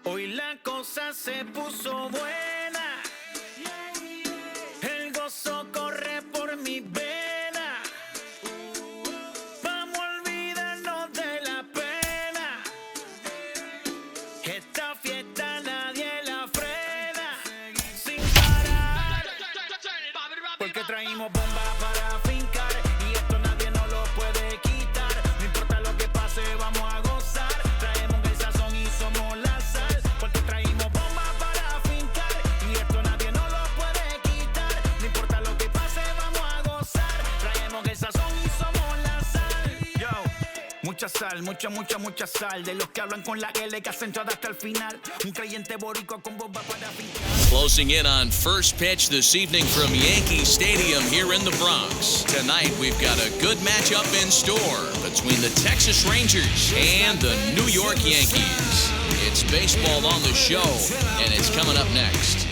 Hoy la cosa se puso buena. El gozo corre por mi vena. Vamos a olvidarnos de la pena. Esta fiesta nadie la frena. Sin parar. Porque traímos bomba para fincar. Y esto nadie nos lo puede quitar. No importa lo que pase, vamos a gozar. Traemos el sazón y somos la sal. Porque traímos bomba para fincar. Y esto nadie nos lo puede quitar. No importa lo que pase, vamos a gozar. Traemos el sazón y somos la sal. Yo, mucha sal, mucha sal. De los que hablan con la L que hacen todo hasta el final. Un creyente boricua con bomba para fincar. Closing in on first pitch this evening from Yankee Stadium here in the Bronx. Tonight, we've got a good matchup in store between the Texas Rangers and the New York Yankees. It's baseball on the show, and it's coming up next.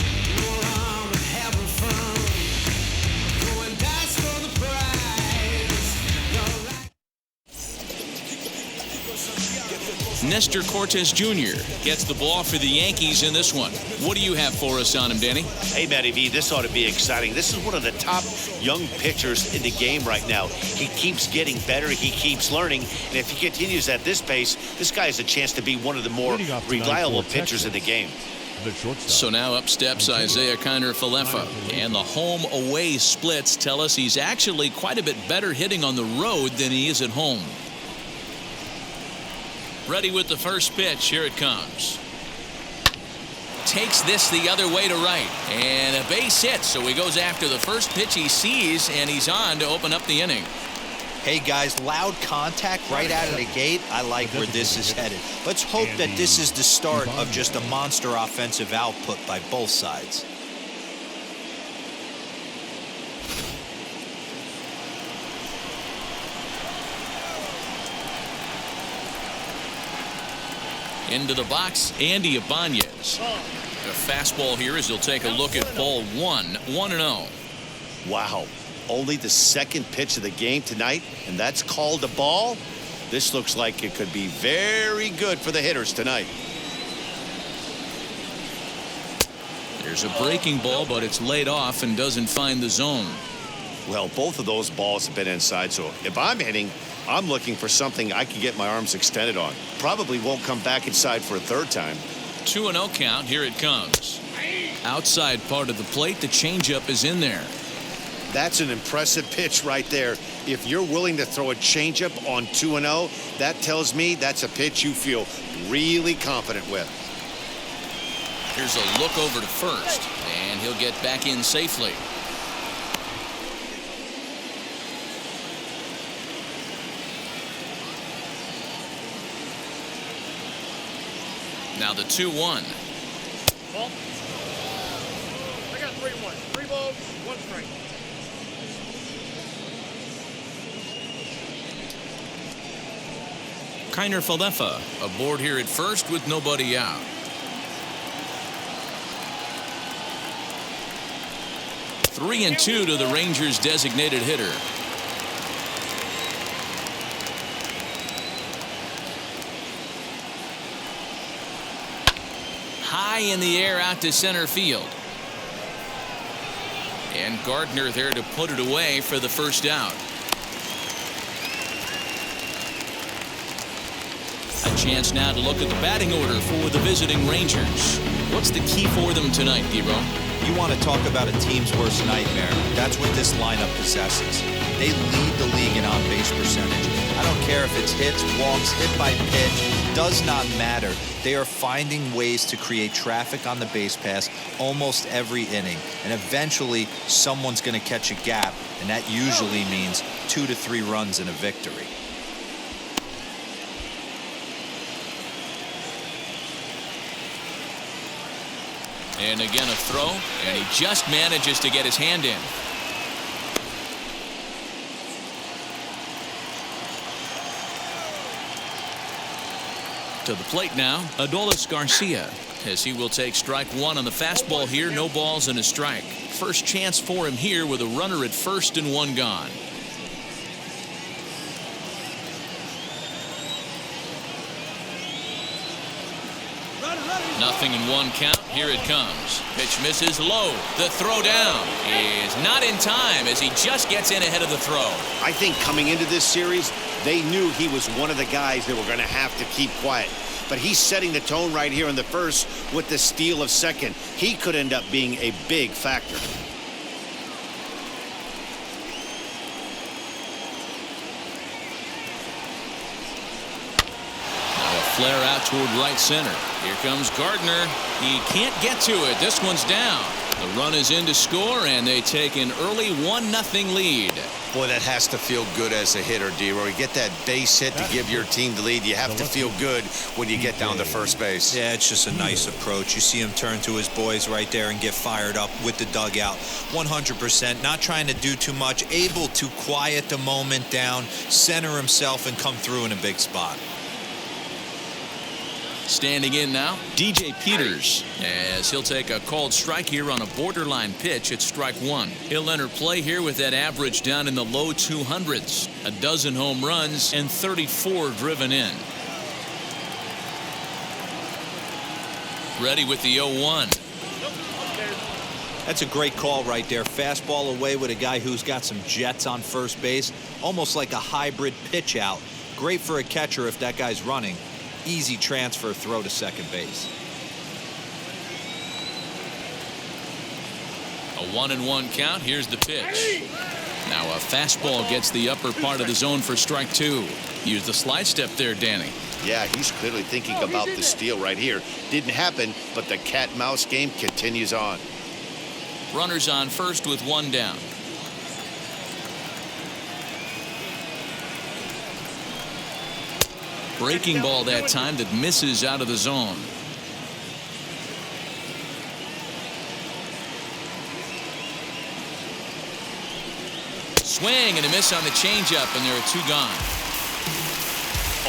Nestor Cortes Jr. gets the ball for the Yankees in this one. What do you have for us on him, Danny? Hey, Matty V, this ought to be exciting. This is one of the top young pitchers in the game right now. He keeps getting better. He keeps learning. And if he continues at this pace, this guy has a chance to be one of the more reliable pitchers in the game. So now up steps Isaiah Kiner-Falefa. And the home-away splits tell us he's actually quite a bit better hitting on the road than he is at home. Ready with the first pitch. Here it comes. Takes this the other way to right. And a base hit. So he goes after the first pitch he sees, and he's on to open up the inning. Hey, guys, loud contact right out of the gate. I like where this is headed. Let's hope that this is the start of just a monster offensive output by both sides. Into the box, Andy Ibanez. A fastball here as he'll take a look at ball one, 1-0. Wow. Only the second pitch of the game tonight, and that's called a ball? This looks like it could be very good for the hitters tonight. There's a breaking ball, but it's laid off and doesn't find the zone. Well, both of those balls have been inside, so if I'm hitting, I'm looking for something I can get my arms extended on. Probably won't come back inside for a third time. 2-0 count. Here it comes. Outside part of the plate, the changeup is in there. That's an impressive pitch right there. If you're willing to throw a changeup on 2-0, that tells me that's a pitch you feel really confident with. Here's a look over to first, and he'll get back in safely. Now the 2-1. Ball. I got 3-1. 3 balls, 1 strike. Kiner-Falefa aboard here at first with nobody out. Three and 2 to the Rangers' designated hitter. High in the air out to center field. And Gardner there to put it away for the first out. A chance now to look at the batting order for the visiting Rangers. What's the key for them tonight, D-Ro? You want to talk about a team's worst nightmare. That's what this lineup possesses. They lead the league in on-base percentage. I don't care if it's hits, walks, hit by pitch. Does not matter. They are finding ways to create traffic on the base pass almost every inning. And eventually, someone's going to catch a gap, and that usually means 2 to 3 runs and a victory. And again a throw, and he just manages to get his hand in. To the plate now, Adolis Garcia, as he will take strike one on the fastball here. No balls and a strike. First chance for him here with a runner at first and one gone. Run, run. Nothing in one count. Here it comes. Pitch misses low. The throw down is not in time as he just gets in ahead of the throw. I think coming into this series, they knew he was one of the guys that were going to have to keep quiet. But he's setting the tone right here in the first with the steal of second. He could end up being a big factor. Flare out toward right center. Here comes Gardner. He can't get to it. This one's down. The run is in to score, and they take an early 1-0 lead. Boy, that has to feel good as a hitter, D-Roy. Get that base hit to give your team the lead. You have to feel good when you get down to first base. Yeah, it's just a nice approach. You see him turn to his boys right there and get fired up with the dugout. 100%, not trying to do too much, able to quiet the moment down, center himself, and come through in a big spot. Standing in now, DJ Peters, as he'll take a called strike here on a borderline pitch at strike one. He'll enter play here with that average down in the low 200s. A dozen home runs and 34 driven in. Ready with the 0-1. That's a great call right there. Fastball away with a guy who's got some jets on first base. Almost like a hybrid pitch out. Great for a catcher if that guy's running. Easy transfer throw to second base. A 1-1 count. Here's the pitch. Now a fastball gets the upper part of the zone for strike two. Use the slide step there, Danny. Yeah, he's clearly thinking about the steal right here. Didn't happen, but the cat-mouse game continues on. Runners on first with one down. Breaking ball that time that misses out of the zone. Swing and a miss on the changeup, and there are two gone.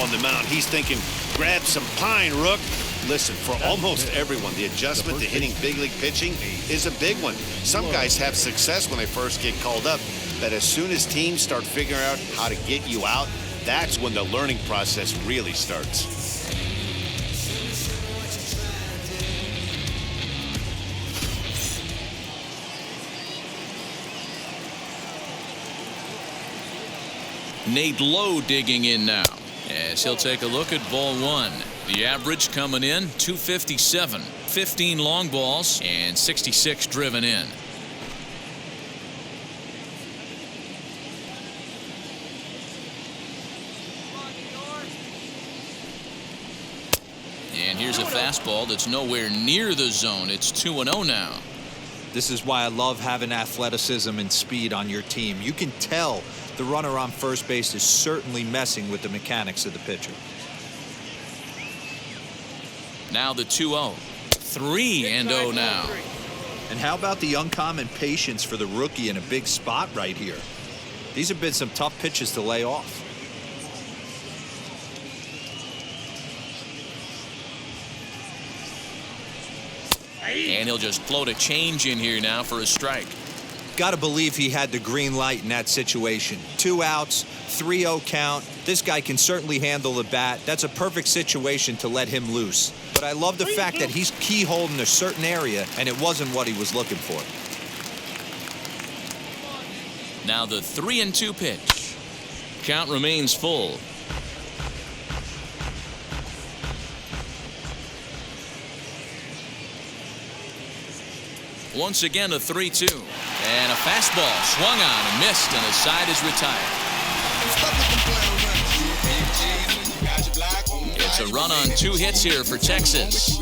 On the mound, he's thinking, grab some pine, Rook. Listen, for almost everyone, the adjustment to hitting big league pitching is a big one. Some guys have success when they first get called up, but as soon as teams start figuring out how to get you out, that's when the learning process really starts. Nate Lowe digging in now as he'll take a look at ball one. The average coming in 257, 15 long balls and 66 driven in. And here's a fastball that's nowhere near the zone. It's 2-0 now. This is why I love having athleticism and speed on your team. You can tell the runner on first base is certainly messing with the mechanics of the pitcher. Now the 2-0. 3-0 now. And how about the uncommon patience for the rookie in a big spot right here? These have been some tough pitches to lay off. And he'll just float a change in here now for a strike. Got to believe he had the green light in that situation. 2 outs, 3-0 count. This guy can certainly handle the bat. That's a perfect situation to let him loose. But I love the fact that he's keyholed in a certain area, and it wasn't what he was looking for. Now the 3-2 pitch. Count remains full. Once again a 3-2. And a fastball swung on and missed, and the side is retired. It's a run on 2 hits here for Texas.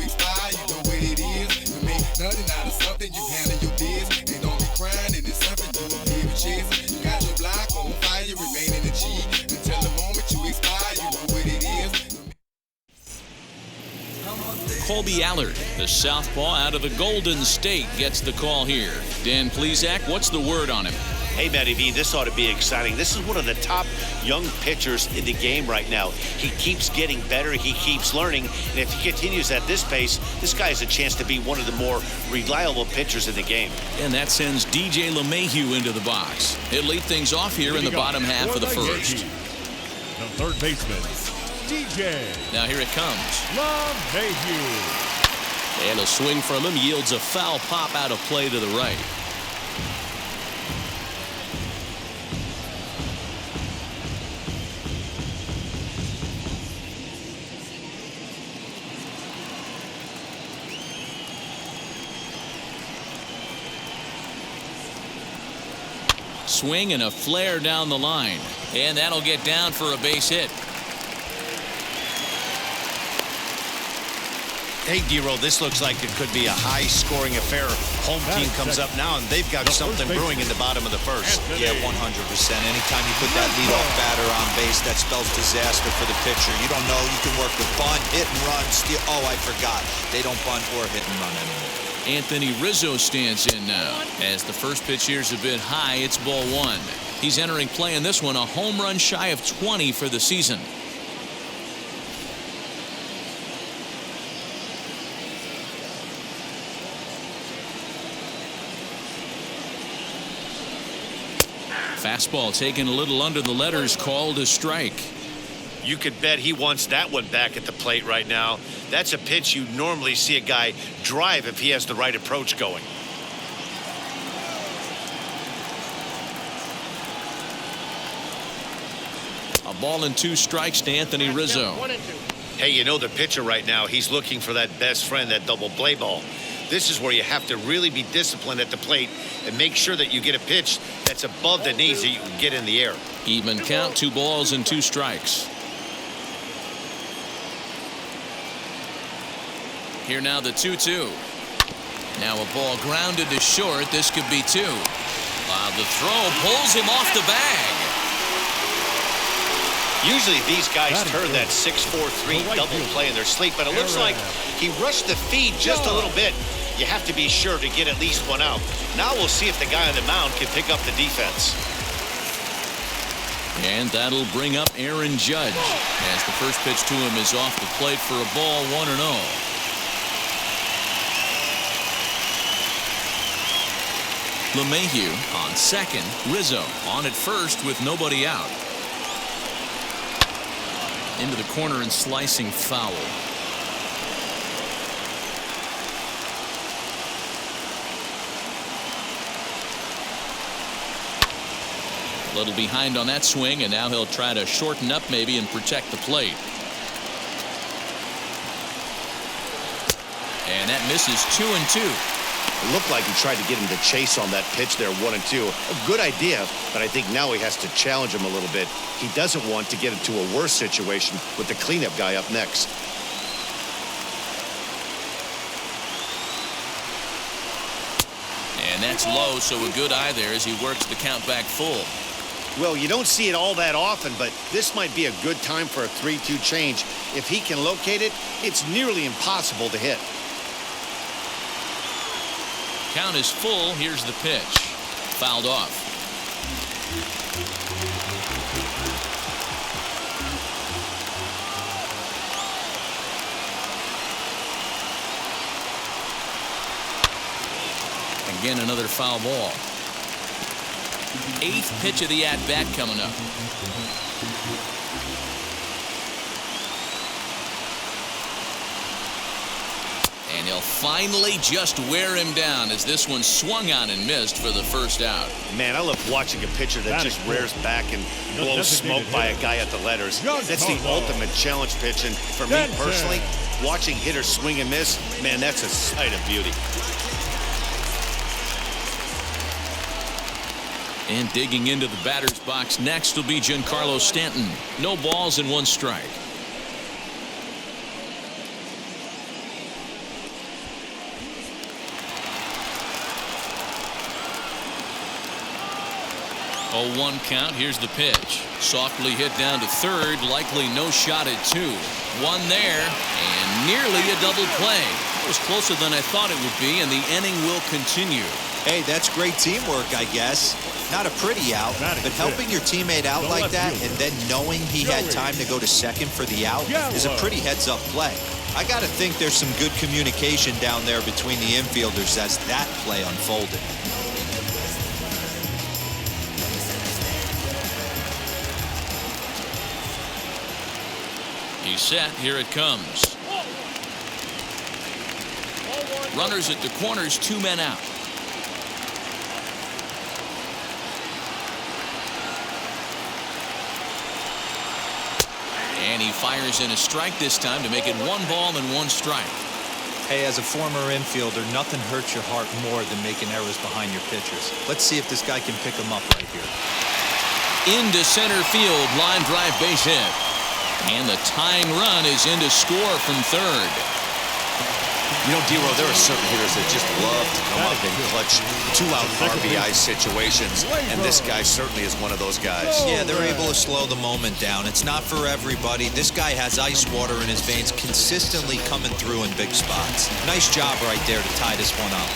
Kolby Allard, the southpaw out of the Golden State, gets the call here. Dan Plesac, what's the word on him? Hey, Matty V, this ought to be exciting. This is one of the top young pitchers in the game right now. He keeps getting better. He keeps learning. And if he continues at this pace, this guy has a chance to be one of the more reliable pitchers in the game. And that sends DJ LeMahieu into the box. He'll lead things off here in the bottom half of the first. The third baseman, DJ. Now here it comes. LeMahieu. And a swing from him yields a foul pop out of play to the right. Swing and a flare down the line. And that'll get down for a base hit. Hey, D-Roll, this looks like it could be a high-scoring affair. Home team comes up now, and they've got something brewing in the bottom of the first. Yeah, 100%. Anytime you put that leadoff batter on base, that spells disaster for the pitcher. You don't know. You can work with bunt, hit and run, steal. Oh, I forgot. They don't bunt or hit and run anymore. Anthony Rizzo stands in now. As the first pitch here is a bit high, it's ball one. He's entering play in this one, a home run shy of 20 for the season. Fastball taken a little under the letters, called a strike. You could bet he wants that one back at the plate right now. That's a pitch you normally see a guy drive if he has the right approach going. A ball and 2 strikes to Anthony Rizzo. Hey, you know the pitcher right now, he's looking for that best friend, that double play ball. This is where you have to really be disciplined at the plate and make sure that you get a pitch that's above the knees that you can get in the air. Even count, 2 balls and 2 strikes. Here now the 2-2. Now a ball grounded to short. This could be 2. The throw pulls him off the bag. Usually these guys turn that 6-4-3 double play in their sleep, but it looks like he rushed the feed just a little bit. You have to be sure to get at least one out. Now we'll see if the guy on the mound can pick up the defense. And that'll bring up Aaron Judge as the first pitch to him is off the plate for a ball, 1-0. LeMahieu on second. Rizzo on at first with nobody out. Into the corner and slicing foul. A little behind on that swing, and now he'll try to shorten up maybe and protect the plate. And that misses 2-2. It looked like he tried to get him to chase on that pitch there, 1-2. A good idea, but I think now he has to challenge him a little bit. He doesn't want to get into a worse situation with the cleanup guy up next. And that's low, so a good eye there as he works the count back full. Well, you don't see it all that often, but this might be a good time for a 3-2 change. If he can locate it, it's nearly impossible to hit. Count is full. Here's the pitch. Fouled off. Again, another foul ball. 8th pitch of the at-bat coming up. And he'll finally just wear him down as this one swung on and missed for the first out. Man, I love watching a pitcher that just rears back and blows smoke by a guy at the letters. That's the ultimate challenge pitch, and for me personally, watching hitters swing and miss, man, that's a sight of beauty. And digging into the batter's box next will be Giancarlo Stanton. No balls and 1 strike. Oh, 1 count. Here's the pitch. Softly hit down to third. Likely no shot at 2. 1 there, and nearly a double play. It was closer than I thought it would be, and the inning will continue. Hey, that's great teamwork, I guess. Not a pretty out, but helping your teammate out like that and then knowing he had time to go to second for the out is a pretty heads-up play. I got to think there's some good communication down there between the infielders as that play unfolded. He's set. Here it comes. Runners at the corners, 2 men out. And he fires in a strike this time to make it 1 ball and 1 strike. Hey, as a former infielder, nothing hurts your heart more than making errors behind your pitchers. Let's see if this guy can pick them up right here. Into center field, line drive, base hit. And the tying run is in to score from third. You know, D-Row, there are certain hitters that just love to come up and clutch 2-out RBI situations, and this guy certainly is one of those guys. Yeah, they're able to slow the moment down. It's not for everybody. This guy has ice water in his veins, consistently coming through in big spots. Nice job right there to tie this one up.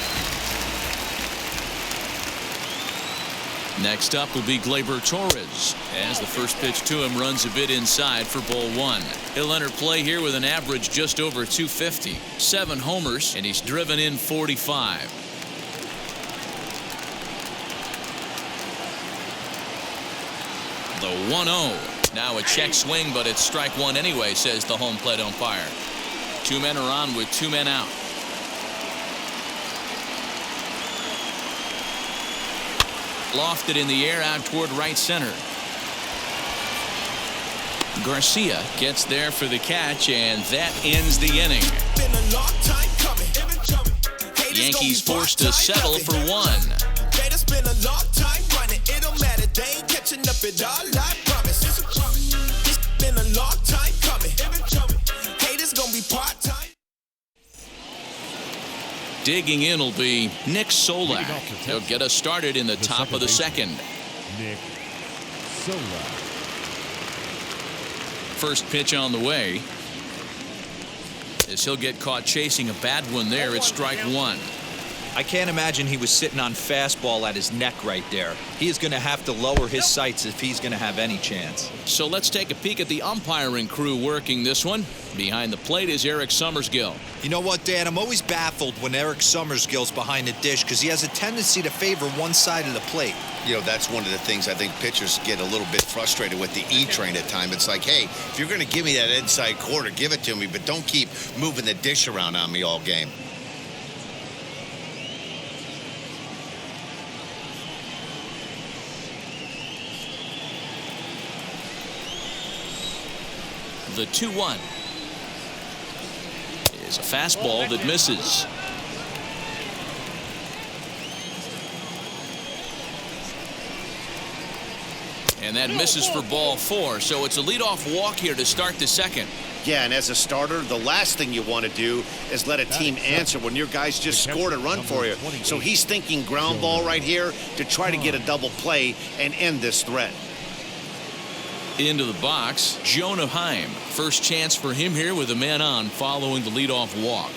Next up will be Gleyber Torres, as the first pitch to him runs a bit inside for ball 1. He'll enter play here with an average just over 250, 7 homers, and he's driven in 45. The 1-0. Now a check swing, but it's strike 1 anyway, says the home plate umpire. 2 men are on with 2 men out. Lofted in the air out toward right center. Garcia gets there for the catch, and that ends the inning. Yankees forced to settle for 1. Digging in will be Nick Solak. He'll get us started in the top of the second. Nick Solak. First pitch on the way. As he'll get caught chasing a bad one there, it's strike 1. I can't imagine he was sitting on fastball at his neck right there. He is going to have to lower his sights if he's going to have any chance. So let's take a peek at the umpiring crew working this one. Behind the plate is Eric Summersgill. You know what, Dan? I'm always baffled when Eric Summersgill's behind the dish because he has a tendency to favor one side of the plate. You know, that's one of the things I think pitchers get a little bit frustrated with the E-train at times. It's like, hey, if you're going to give me that inside quarter, give it to me, but don't keep moving the dish around on me all game. The 2-1 is a fastball that misses. And that misses for ball 4, so it's a leadoff walk here to start the second. Yeah, and as a starter, the last thing you want to do is let a team answer when your guys just scored a run for you. So he's thinking ground ball right here to try to get a double play and end this threat. Into the box, Jonah Heim. First chance for him here with a man on following the leadoff walk.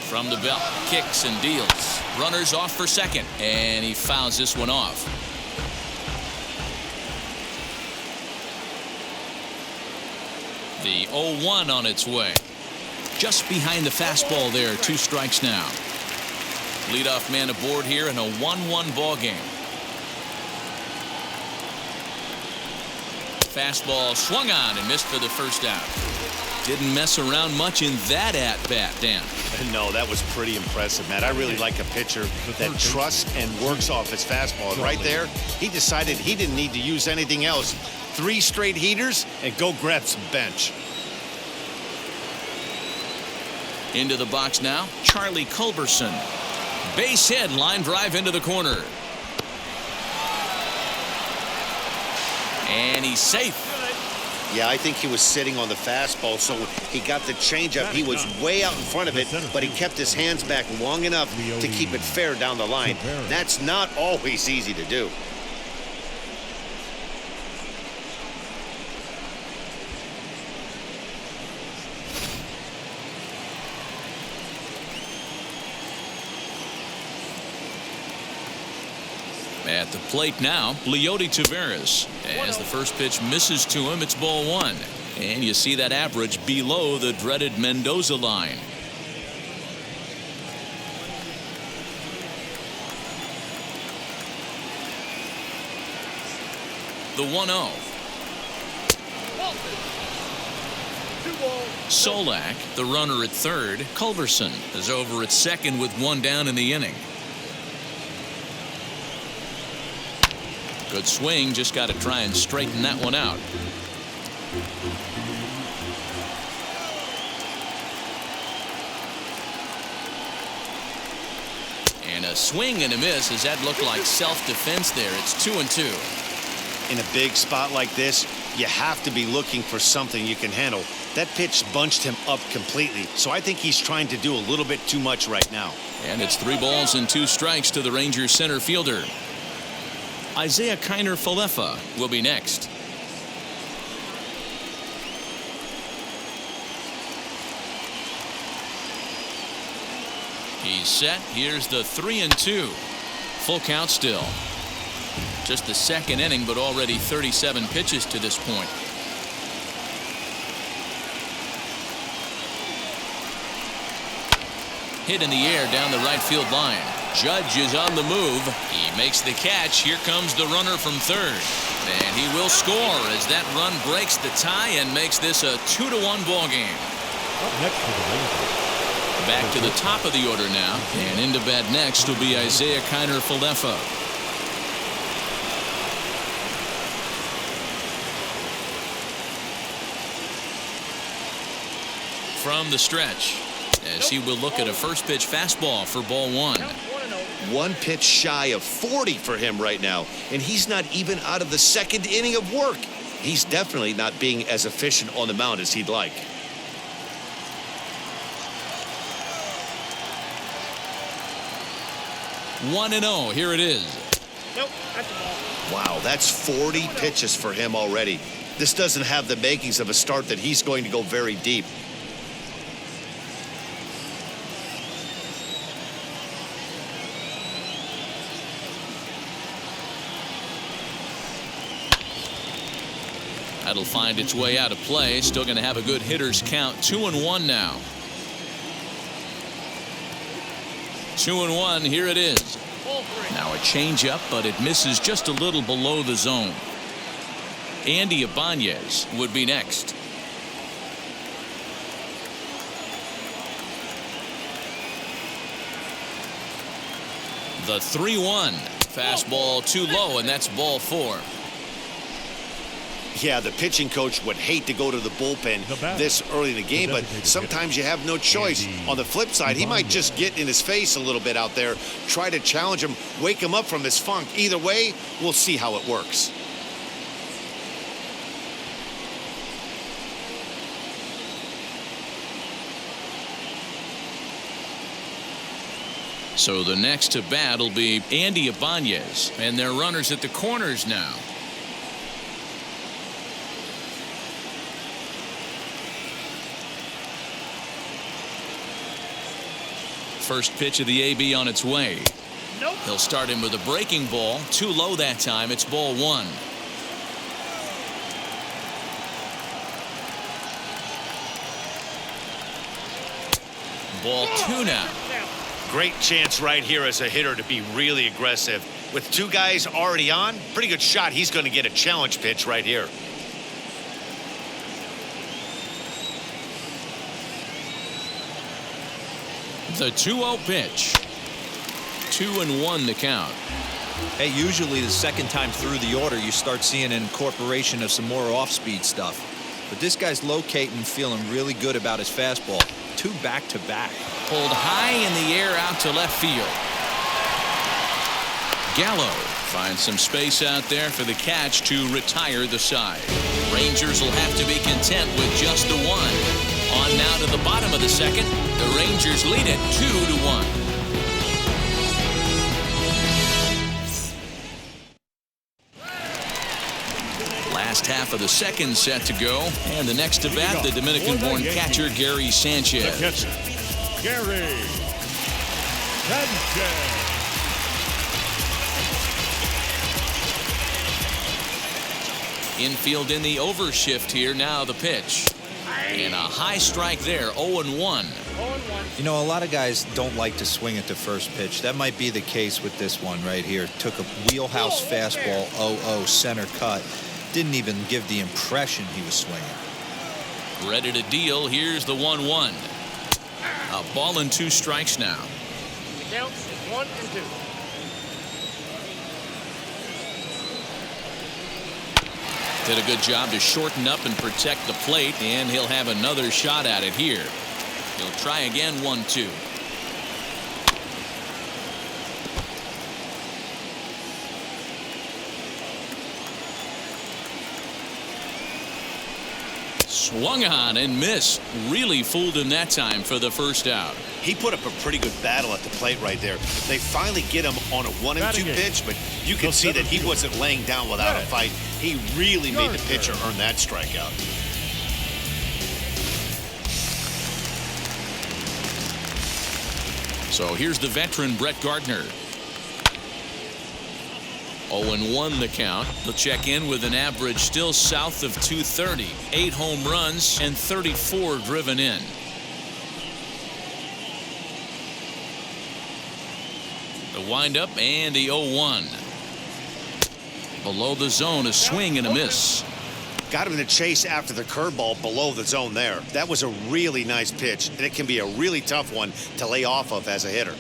From the belt, kicks and deals. Runners off for second, and he fouls this one off. The 0-1 on its way. Just behind the fastball there, 2 strikes now. Leadoff man aboard here in a 1-1 ball game. Fastball swung on and missed for the first out. Didn't mess around much in that at-bat, Dan. No, that was pretty impressive, Matt. I really like a pitcher that trusts and works off his fastball. And right there, he decided he didn't need to use anything else. 3 straight heaters and go grab some bench. Into the box now, Charlie Culberson. Base hit, line drive into the corner. And he's safe. Yeah, I think he was sitting on the fastball, so he got the changeup. He was way out in front of it, but he kept his hands back long enough to keep it fair down the line. That's not always easy to do. At the plate now, Leody Taveras. As the first pitch misses to him, it's ball 1. And you see that average below the dreaded Mendoza line. The 1-0. 2 balls. Solak, the runner at third. Culberson is over at second with 1 down in the inning. Good swing, just got to try and straighten that one out. And a swing and a miss. As that looked like self-defense there. It's 2-2. In a big spot like this, you have to be looking for something you can handle. That pitch bunched him up completely, so I think he's trying to do a little bit too much right now. And it's 3 balls and 2 strikes to the Rangers center fielder. Isaiah Kiner-Falefa will be next. He's set. Here's the 3-2. Full count still. Just the second inning, but already 37 pitches to this point. Hit in the air down the right field line. Judge is on the move. He makes the catch. Here comes the runner from third. And he will score as that run breaks the tie and makes this a 2-1 ball game. Up next for the Rangers. Back to the top of the order now. And into bat next will be Isaiah Kiner-Falefa. From the stretch, as he will look at a first pitch fastball for ball 1. 1 pitch shy of 40 for him right now, and he's not even out of the second inning of work. He's definitely not being as efficient on the mound as he'd like. One and 0. Here it is. Nope, that's a ball. Wow, that's 40 pitches for him already. This doesn't have the makings of a start that he's going to go very deep. That'll find its way out of play. Still going to have a good hitter's count. 2-1 now. 2-1. Here it is. Now a changeup, but it misses just a little below the zone. Andy Ibanez would be next. The 3-1. Fastball too low, and that's ball 4. Yeah, the pitching coach would hate to go to the bullpen this early in the game, but sometimes you have no choice. On the flip side, he might just get in his face a little bit out there, try to challenge him, wake him up from his funk. Either way, we'll see how it works. So the next to bat will be Andy Ibanez, and their runners at the corners now. First pitch of the AB on its way. Nope. He'll start him with a breaking ball. Too low that time. It's ball 1. Ball 2 now. Great chance right here as a hitter to be really aggressive. With 2 guys already on, pretty good shot. He's going to get a challenge pitch right here. The 2-0 pitch. 2-1 the count. Hey, usually the second time through the order you start seeing an incorporation of some more off-speed stuff. But this guy's locating, feeling really good about his fastball. 2 back-to-back. Pulled high in the air out to left field. Gallo finds some space out there for the catch to retire the side. Rangers will have to be content with just the 1. On now to the bottom of the second. The Rangers lead it 2-1. Last half of the second set to go. And the next to bat, the Dominican-born catcher Gary Sanchez. Gary Sanchez. Infield in the overshift here. Now the pitch. And a high strike there. 0-1. You know, a lot of guys don't like to swing at the first pitch. That might be the case with this one right here. Took a wheelhouse fastball, 0-0 center cut. Didn't even give the impression he was swinging. Ready to deal. Here's the 1-1. A ball and 2 strikes now. The count is 1 and 2. Did a good job to shorten up and protect the plate, and he'll have another shot at it here. He'll try again. 1-2. Swung on and missed. Really fooled him that time for the first out. He put up a pretty good battle at the plate right there. They finally get him on a 1-2 pitch, but you can see that he wasn't laying down without a fight. He really made the pitcher earn that strikeout. So here's the veteran Brett Gardner. 0-1 the count. He'll check in with an average still south of 230. 8 home runs and 34 driven in. The windup and the 0-1. Below the zone, a swing and a miss. Got him to chase after the curveball below the zone there. That was a really nice pitch, and it can be a really tough one to lay off of as a hitter.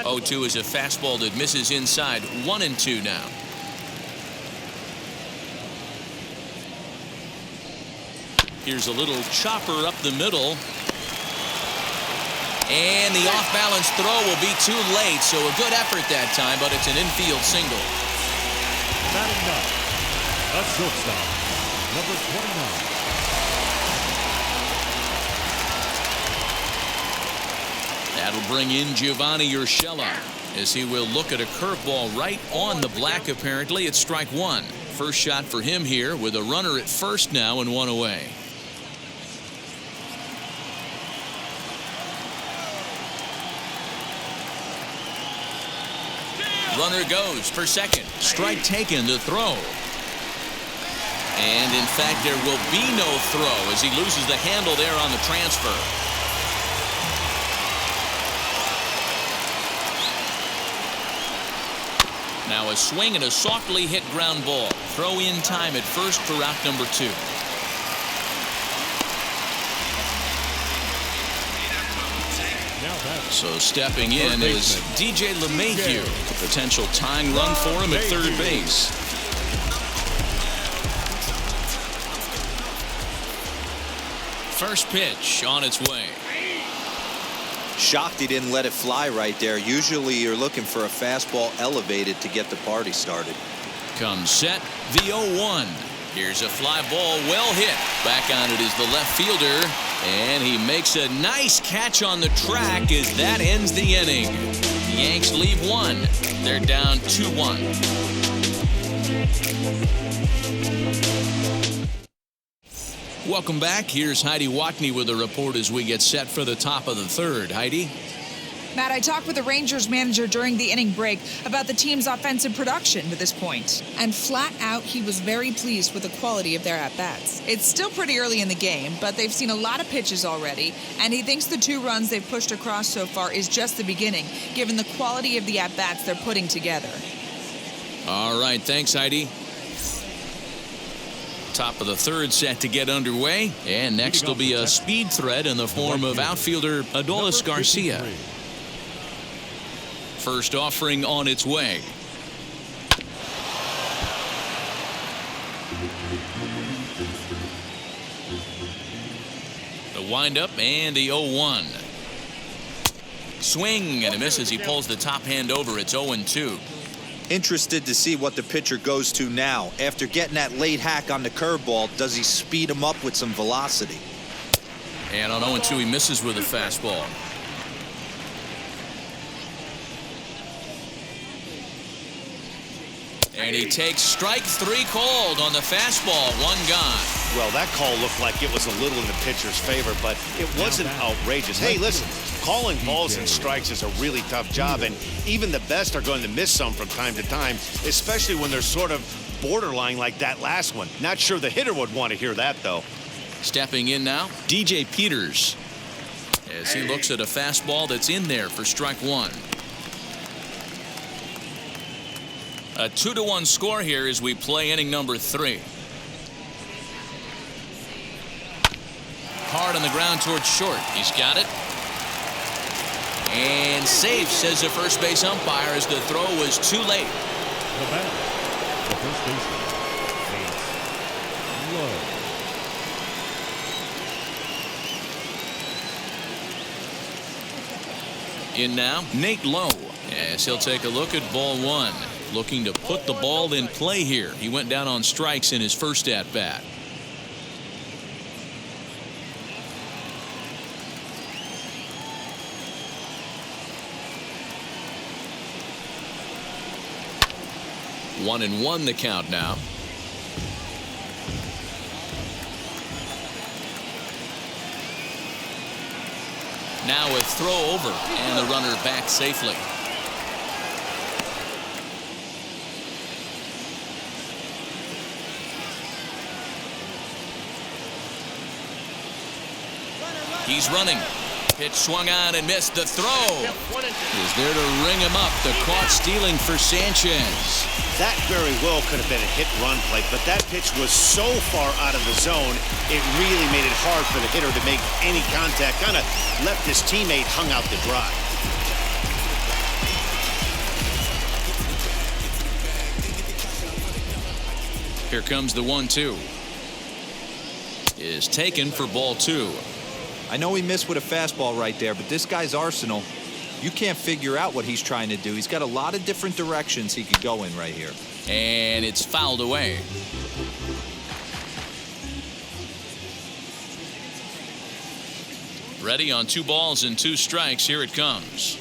0-2 is a fastball that misses inside. 1-2 now. Here's a little chopper up the middle. And the off-balance throw will be too late, so a good effort that time, but it's an infield single. Batting up, a shortstop, number 29. That'll bring in Giovanni Urshela as he will look at a curveball right on the black. Apparently, it's strike 1. First shot for him here with a runner at first now and 1 away. Runner goes for second. Strike taken to throw. And in fact, there will be no throw as he loses the handle there on the transfer. Now a swing and a softly hit ground ball. Throw in time at first for out number 2. So stepping in is DJ LeMahieu. A potential tying run for him at third base. First pitch on its way. Shocked he didn't let it fly right there. Usually you're looking for a fastball elevated to get the party started. Comes set, the 0-1. Here's a fly ball, well hit. Back on it is the left fielder, and he makes a nice catch on the track as that ends the inning. The Yanks leave 1. They're down 2-1. Welcome back. Here's Heidi Watney with a report as we get set for the top of the third. Heidi? Matt, I talked with the Rangers manager during the inning break about the team's offensive production to this point. And flat out, he was very pleased with the quality of their at-bats. It's still pretty early in the game, but they've seen a lot of pitches already, and he thinks the 2 runs they've pushed across so far is just the beginning, given the quality of the at-bats they're putting together. All right, thanks, Heidi. Top of the third set to get underway, and next will be a speed threat in the form of outfielder Adolis Garcia. First offering on its way. The windup and the 0-1. Swing and a miss as he pulls the top hand over. It's 0-2. Interested to see what the pitcher goes to now. After getting that late hack on the curveball, does he speed him up with some velocity? And on 0-2, he misses with a fastball. And he takes strike 3 called on the fastball. 1 gone. Well, that call looked like it was a little in the pitcher's favor, but it wasn't outrageous. Hey, listen, calling balls and strikes is a really tough job, and even the best are going to miss some from time to time, especially when they're sort of borderline like that last one. Not sure the hitter would want to hear that, though. Stepping in now, DJ Peters, as he looks at a fastball that's in there for strike 1. A 2-1 score here as we play inning number 3. Hard on the ground towards short. He's got it. And safe, says the first base umpire, as the throw was too late. The batter, the first baseman, Low. In now, Nate Lowe, as he'll take a look at ball 1. Looking to put the ball in play here. He went down on strikes in his first at-bat. One and one the count now. Now a throw over, and the runner back safely. He's running. Pitch swung on and missed. The throw is there to ring him up. The caught stealing for Sanchez. That very well could have been a hit-run play, but that pitch was so far out of the zone, it really made it hard for the hitter to make any contact. Kind of left his teammate hung out to dry. Here comes the 1-2. Is taken for ball 2. I know he missed with a fastball right there, but this guy's arsenal, you can't figure out what he's trying to do. He's got a lot of different directions he could go in right here. And it's fouled away. Ready on 2 balls and 2 strikes. Here it comes.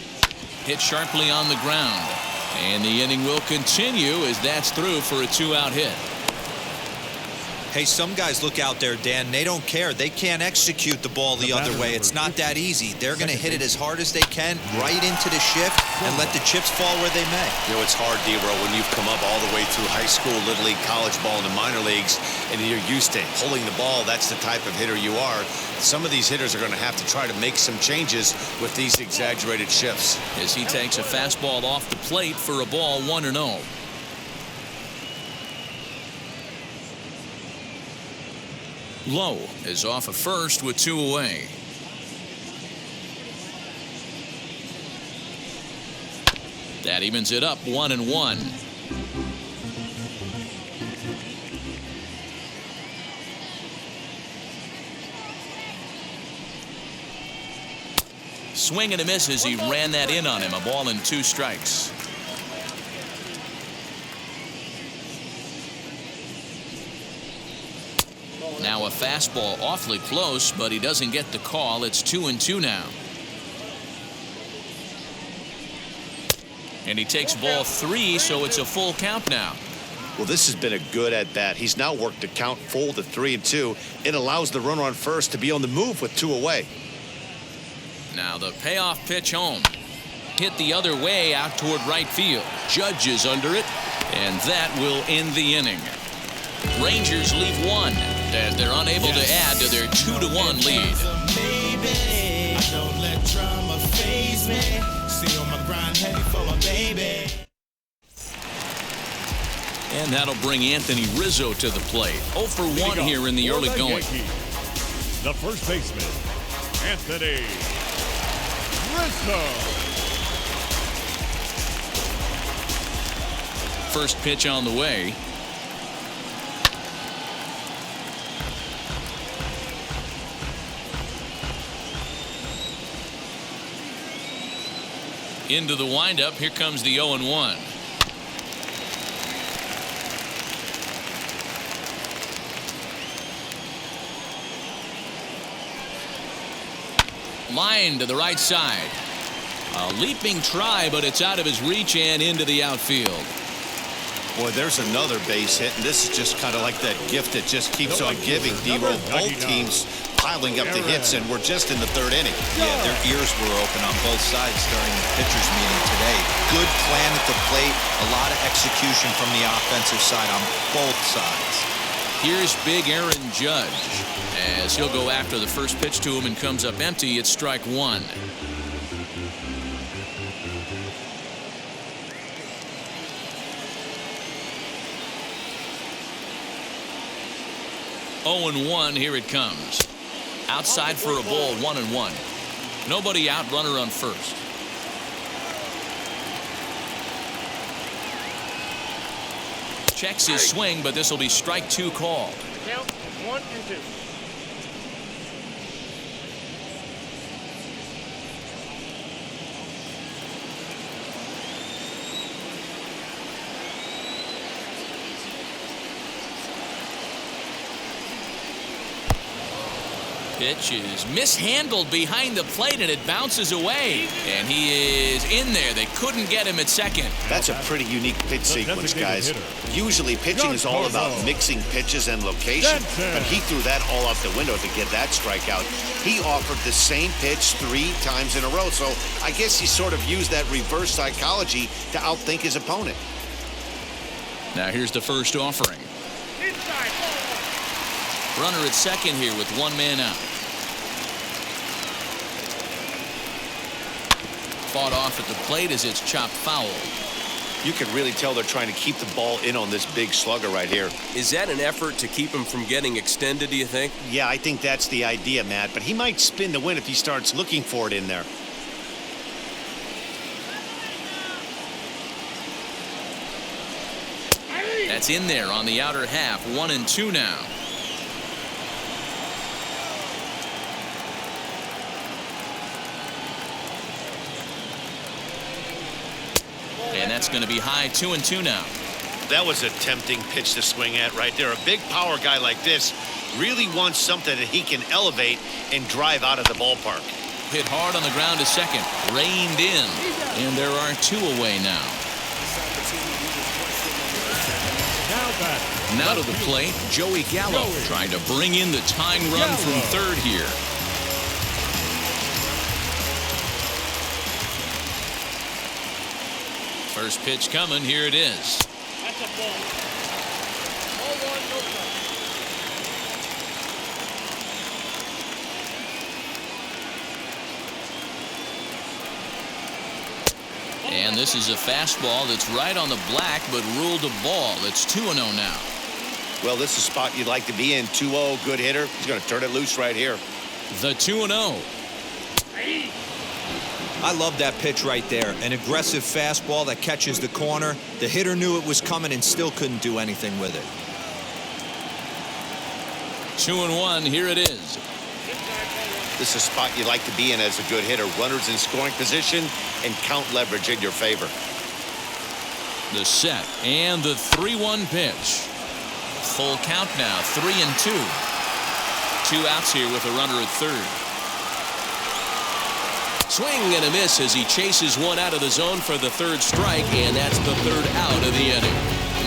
Hit sharply on the ground. And the inning will continue as that's through for a 2-out hit. Hey, some guys look out there, Dan. They don't care. They can't execute the ball the other way. It's not that easy. They're going to hit it as hard as they can, right into the shift, and let the chips fall where they may. You know, it's hard, D-Row, when you've come up all the way through high school, little league, college ball, and the minor leagues, and you're used to pulling the ball. That's the type of hitter you are. Some of these hitters are going to have to try to make some changes with these exaggerated shifts. As he takes a fastball off the plate for a ball 1-0. Lowe is off at first with 2 away. That evens it up 1-1. Swing and a miss as he ran that in on him. A ball and 2 strikes. Now a fastball awfully close, but he doesn't get the call. It's 2-2 now. And he takes ball 3, so it's a full count now. Well, this has been a good at-bat. He's now worked the count full to 3-2. It allows the runner on first to be on the move with 2 away. Now the payoff pitch home. Hit the other way out toward right field. Judge is under it, and that will end the inning. Rangers leave 1 as they're unable to add to their 2-1 lead. And that'll bring Anthony Rizzo to the plate. 0 for 1 here in the early going. The first baseman, Anthony Rizzo. First pitch on the way. Into the windup. Here comes the 0-1. Line to the right side. A leaping try, but it's out of his reach and into the outfield. Boy, there's another base hit, and this is just kind of like that gift that just keeps on giving. D-Row, both teams piling up the hits, and we're just in the 3rd inning. Yeah, their ears were open on both sides during the pitchers meeting today. Good plan at the plate, a lot of execution from the offensive side on both sides. Here's big Aaron Judge as he'll go after the first pitch to him and comes up empty. It's strike 1. 0-1, here it comes. Outside for a ball, 1-1. Nobody out, runner on first. Checks his swing, but this will be strike 2 called. Count 1-2. Pitch is mishandled behind the plate, and it bounces away. And he is in there. They couldn't get him at second. That's a pretty unique pitch sequence, guys. Usually pitching is all about mixing pitches and location, but he threw that all out the window to get that strikeout. He offered the same pitch 3 times in a row, so I guess he sort of used that reverse psychology to outthink his opponent. Now here's the first offering. Runner at second here with 1 man out. Fought off at the plate as it's chopped foul. You can really tell they're trying to keep the ball in on this big slugger right here. Is that an effort to keep him from getting extended, do you think? Yeah, I think that's the idea, Matt, but he might spin the win if he starts looking for it in there. That's in there on the outer half. 1-2 now. And that's going to be high. 2-2 now. That was a tempting pitch to swing at right there. A big power guy like this really wants something that he can elevate and drive out of the ballpark. Hit hard on the ground to second. Reined in. And there are 2 away now. Now to the plate, Joey Gallo trying to bring in the tying run from third here. First pitch coming. Here it is. That's a ball. 0-1, no problem. And this is a fastball that's right on the black, but ruled a ball. It's 2-0 now. Well, this is a spot you'd like to be in. 2-0, good hitter. He's going to turn it loose right here. The 2-0. I love that pitch right there. An aggressive fastball that catches the corner. The hitter knew it was coming and still couldn't do anything with it. 2-1. Here it is. This is a spot you like to be in as a good hitter. Runners in scoring position and count leverage in your favor. The set and the 3-1 pitch. Full count now. 3-2. 2 outs here with a runner at third. Swing and a miss as he chases one out of the zone for the third strike, and that's the third out of the inning.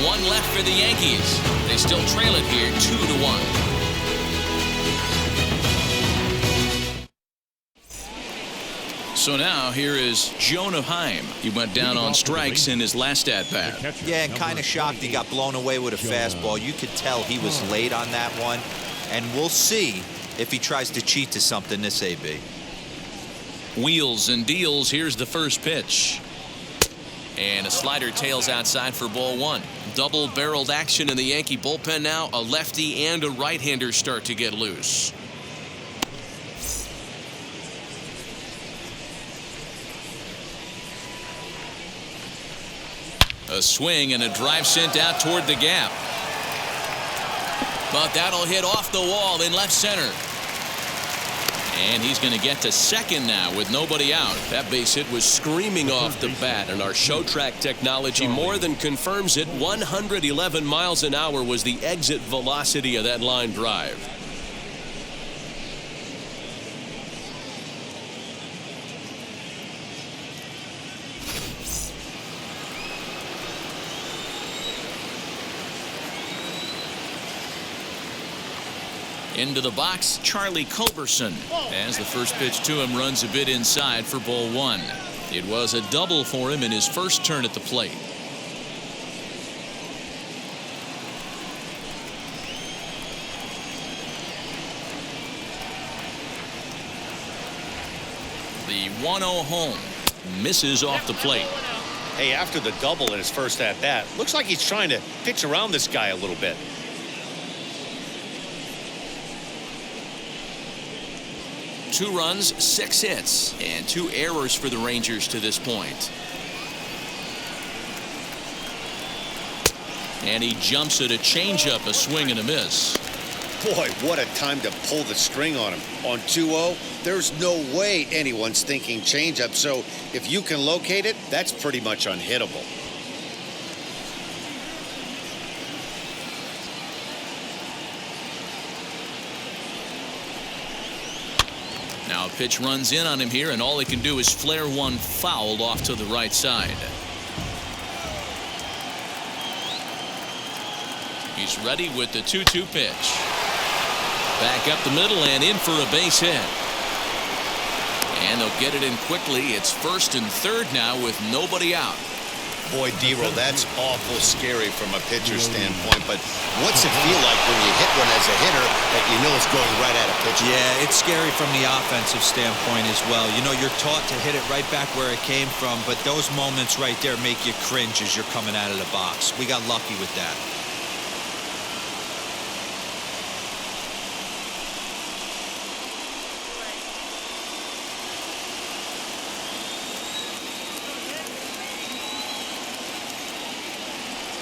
1 left for the Yankees. They still trail it here 2-1. So now here is Jonah Heim. He went down on strikes in his last at-bat. Yeah, and kind of shocked he got blown away with a fastball. You could tell he was late on that one. And we'll see if he tries to cheat to something this AB. Wheels and deals. Here's the first pitch. And a slider tails outside for ball 1. Double-barreled action in the Yankee bullpen now. A lefty and a right-hander start to get loose. A swing and a drive sent out toward the gap. But that'll hit off the wall in left center. And he's going to get to second now with nobody out. That base hit was screaming off the bat, and our show track technology more than confirms it. 111 miles an hour was the exit velocity of that line drive. Into the box, Charlie Culberson. As the first pitch to him runs a bit inside for ball 1. It was a double for him in his first turn at the plate. The 1-0 home misses off the plate. Hey, after the double in his first at-bat, looks like he's trying to pitch around this guy a little bit. 2 runs, 6 hits, and 2 errors for the Rangers to this point. And he jumps at a changeup, a swing and a miss. Boy, what a time to pull the string on him. On 2-0, there's no way anyone's thinking changeup. So if you can locate it, that's pretty much unhittable. Now a pitch runs in on him here, and all he can do is flare one foul off to the right side. He's ready with the 2-2 pitch. Back up the middle and in for a base hit. And they'll get it in quickly. It's 1st and 3rd now with nobody out. Boy, D-Roll, that's awful scary from a pitcher's standpoint. But what's it feel like when you hit one as a hitter that you know is going right at a pitcher? Yeah, it's scary from the offensive standpoint as well. You know, you're taught to hit it right back where it came from, but those moments right there make you cringe as you're coming out of the box. We got lucky with that.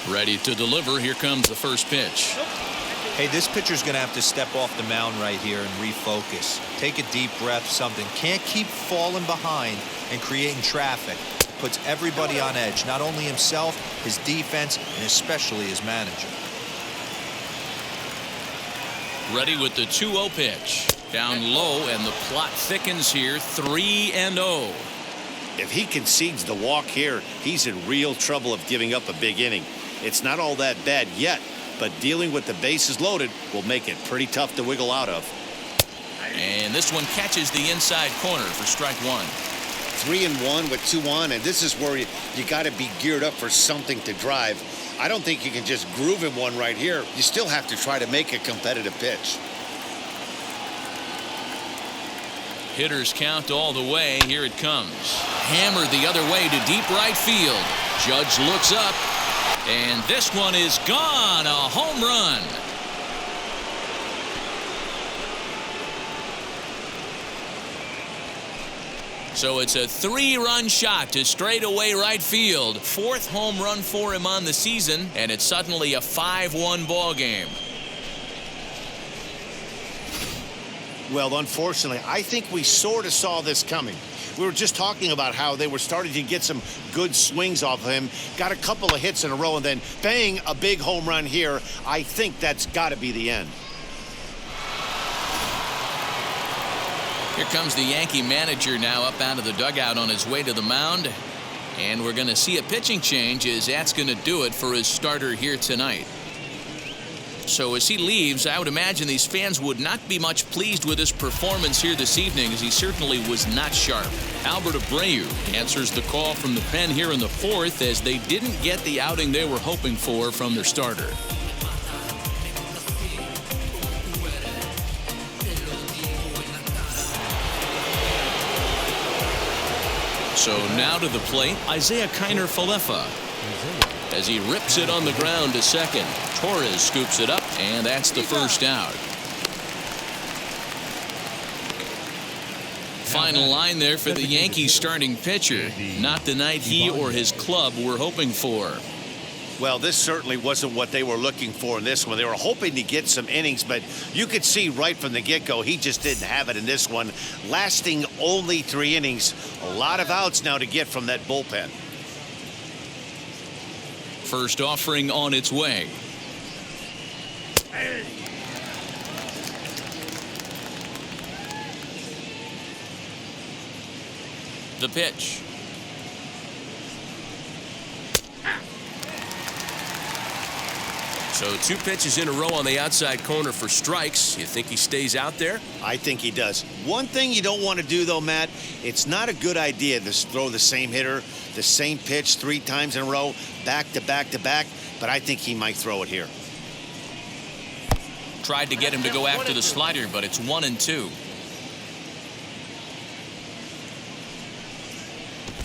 Ready to deliver. Here comes the first pitch. Hey, this pitcher's going to have to step off the mound right here and refocus. Take a deep breath, something. Can't keep falling behind and creating traffic. Puts everybody on edge, not only himself, his defense, and especially his manager. Ready with the 2-0 pitch. Down low, and the plot thickens here. 3-0. If he concedes the walk here, he's in real trouble of giving up a big inning. It's not all that bad yet, but dealing with the bases loaded will make it pretty tough to wiggle out of. And this one catches the inside corner for strike 1. 3-1 with 2 on, and this is where you got to be geared up for something to drive. I don't think you can just groove him one right here. You still have to try to make a competitive pitch. Hitters count all the way. Here it comes. Hammered the other way to deep right field. Judge looks up, and this one is gone. A home run. So it's a 3-run shot to straightaway right field. 4th home run for him on the season, and it's suddenly a 5-1 ball game. Well, unfortunately, I think we sort of saw this coming. We were just talking about how they were starting to get some good swings off of him. Got a couple of hits in a row, and then bang, a big home run here. I think that's got to be the end. Here comes the Yankee manager now up out of the dugout on his way to the mound. And we're going to see a pitching change, as that's going to do it for his starter here tonight. So as he leaves, I would imagine these fans would not be much pleased with his performance here this evening, as he certainly was not sharp. Allard answers the call from the pen here in the 4th, as they didn't get the outing they were hoping for from their starter. So now to the plate, Isaiah Kiner-Falefa, as he rips it on the ground to second. Cortes scoops it up, and that's the first out. Final line there for the Yankees starting pitcher. Not the night he or his club were hoping for. Well, this certainly wasn't what they were looking for in this one. They were hoping to get some innings, but you could see right from the get-go he just didn't have it in this one. Lasting only 3 innings. A lot of outs now to get from that bullpen. First offering on its way. The pitch. So 2 pitches in a row on the outside corner for strikes. You think he stays out there? I think he does. One thing you don't want to do, though, Matt, it's not a good idea to throw the same hitter, the same pitch 3 times in a row, back to back to back, but I think he might throw it here. Tried to get him to go after the slider, but it's 1-2.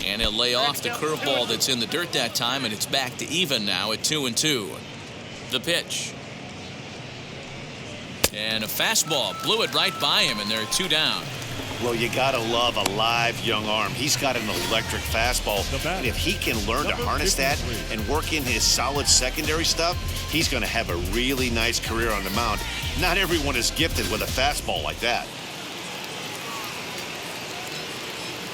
And he'll lay off the curveball that's in the dirt that time, and it's back to even now at 2-2. The pitch. And a fastball blew it right by him, and they're 2 down. Well, you got to love a live young arm. He's got an electric fastball. And if he can learn to harness that and work in his solid secondary stuff, he's going to have a really nice career on the mound. Not everyone is gifted with a fastball like that.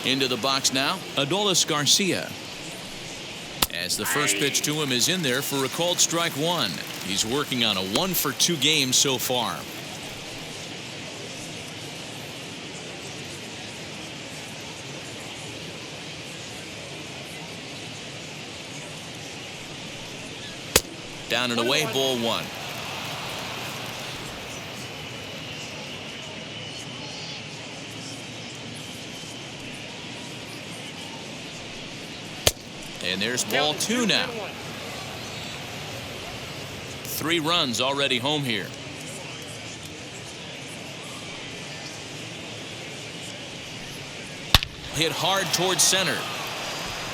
Into the box now, Adolis Garcia. As the first pitch to him is in there for a called strike one. He's working on a 1-for-2 game so far. Down and away, ball one. And there's ball two now. 3 runs already home here. Hit hard towards center.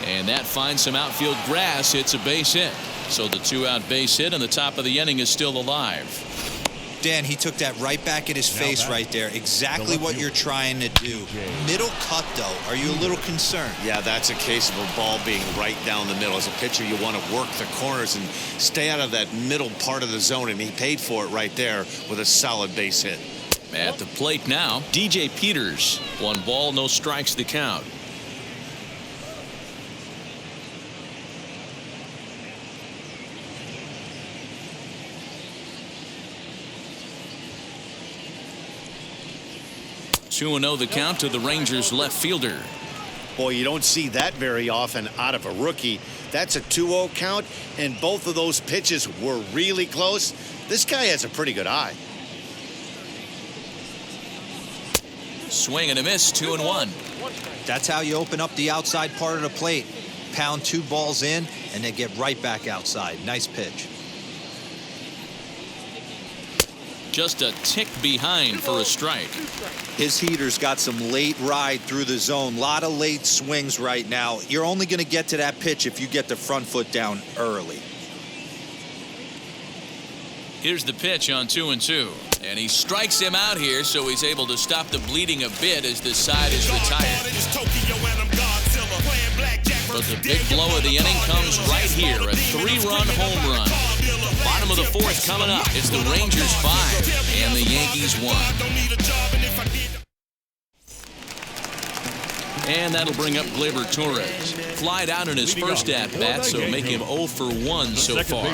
And that finds some outfield grass. It's a base hit. So the 2-out base hit and the top of the inning is still alive. Dan, he took that right back at his face right there. Exactly what you're trying to do. Middle cut, though. Are you a little concerned? Yeah, that's a case of a ball being right down the middle. As a pitcher, you want to work the corners and stay out of that middle part of the zone, and he paid for it right there with a solid base hit. At the plate now, DJ Peters. 1 ball, no strikes the count. 2-0 the count to the Rangers left fielder. Boy, you don't see that very often out of a rookie. That's a 2-0 count, and both of those pitches were really close. This guy has a pretty good eye. Swing and a miss, 2-1. That's how you open up the outside part of the plate. Pound 2 balls in, and then get right back outside. Nice pitch. Just a tick behind for a strike. His heater's got some late ride through the zone. A lot of late swings right now. You're only going to get to that pitch if you get the front foot down early. Here's the pitch on 2-2. And he strikes him out here, so he's able to stop the bleeding a bit as this side is retired. But the big blow of the inning comes right here. A 3-run home run. Bottom of the 4th coming up. It's the Rangers 5 and the Yankees 1. And that'll bring up Gleyber Torres. Flied out in his first at-bat, so make him 0 for 1 so far.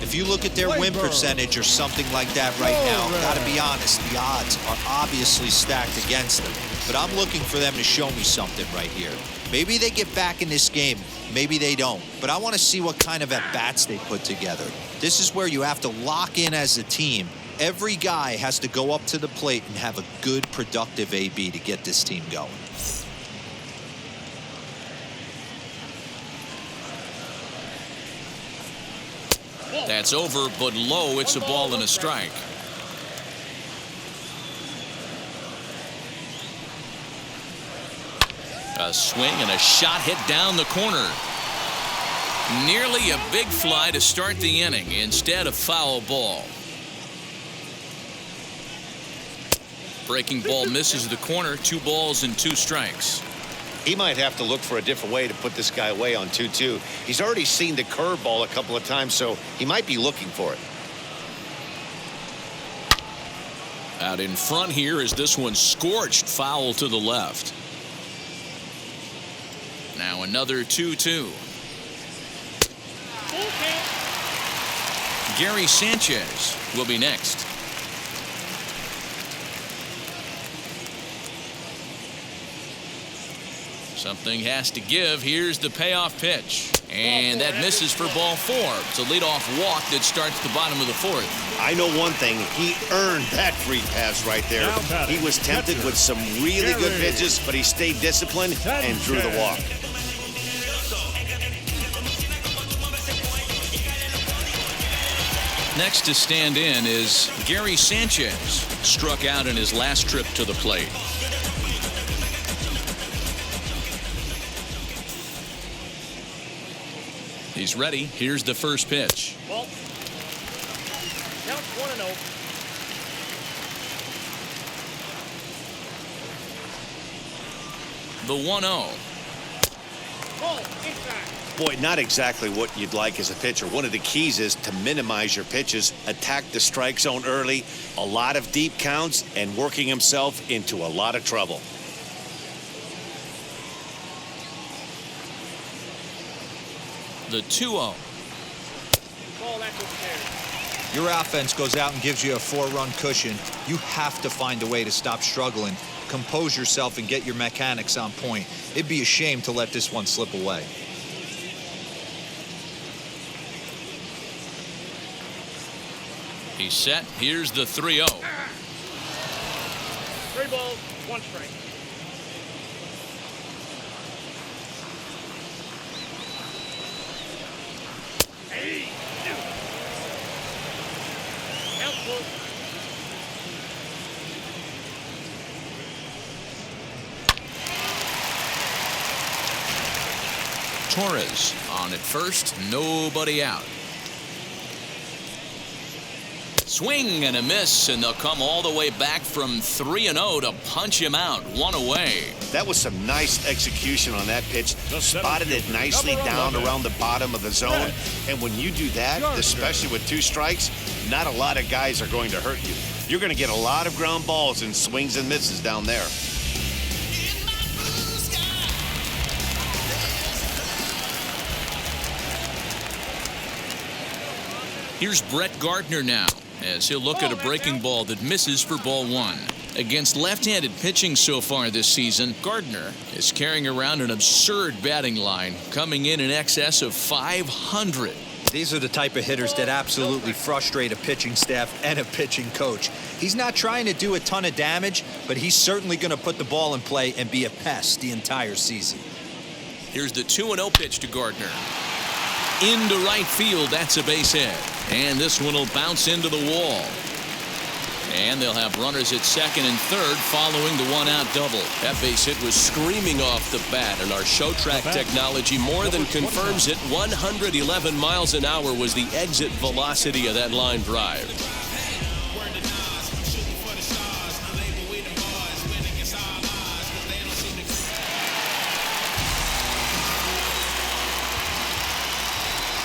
If you look at their win percentage or something like that right now, gotta be honest, the odds are obviously stacked against them. But I'm looking for them to show me something right here. Maybe they get back in this game. Maybe they don't. But I want to see what kind of at-bats they put together. This is where you have to lock in as a team. Every guy has to go up to the plate and have a good, productive AB to get this team going. That's over, but low. It's a ball and a strike. A swing and a shot hit down the corner. Nearly a big fly to start the inning. Instead, a foul ball. Breaking ball misses the corner. 2 balls and 2 strikes. He might have to look for a different way to put this guy away on 2-2. He's already seen the curveball a couple of times, so he might be looking for it. Out in front here is this one scorched foul to the left. Now another 2-2. Gary Sanchez will be next. Something has to give. Here's the payoff pitch. And that misses for ball 4. It's a leadoff walk that starts the bottom of the 4th. I know one thing. He earned that free pass right there. He was tempted with some really good pitches, but he stayed disciplined and drew the walk. Next to stand in is Gary Sanchez. Struck out in his last trip to the plate. He's ready. Here's the first pitch. Ball. Count 1-0. The 1-0. Boy, not exactly what you'd like as a pitcher. One of the keys is to minimize your pitches, attack the strike zone early, a lot of deep counts, and working himself into a lot of trouble. The 2-0. Your offense goes out and gives you a 4-run cushion. You have to find a way to stop struggling, compose yourself, and get your mechanics on point. It'd be a shame to let this one slip away. He's set. Here's the 3-0. 3 balls, 1 strike. Cortes on at first, nobody out. Swing and a miss, and they'll come all the way back from 3-0 to punch him out. 1 away. That was some nice execution on that pitch. Spotted it nicely down around the bottom of the zone. And when you do that, especially with 2 strikes, not a lot of guys are going to hurt you. You're going to get a lot of ground balls and swings and misses down there. Here's Brett Gardner now, as he'll look at a breaking ball that misses for ball 1. Against left-handed pitching so far this season, Gardner is carrying around an absurd batting line, coming in excess of 500. These are the type of hitters that absolutely frustrate a pitching staff and a pitching coach. He's not trying to do a ton of damage, but he's certainly going to put the ball in play and be a pest the entire season. Here's the 2-0 pitch to Gardner. Into right field, that's a base hit. And this one will bounce into the wall. And they'll have runners at second and third following the 1-out double. That base hit was screaming off the bat, and our show track technology more than confirms it. 111 miles an hour was the exit velocity of that line drive.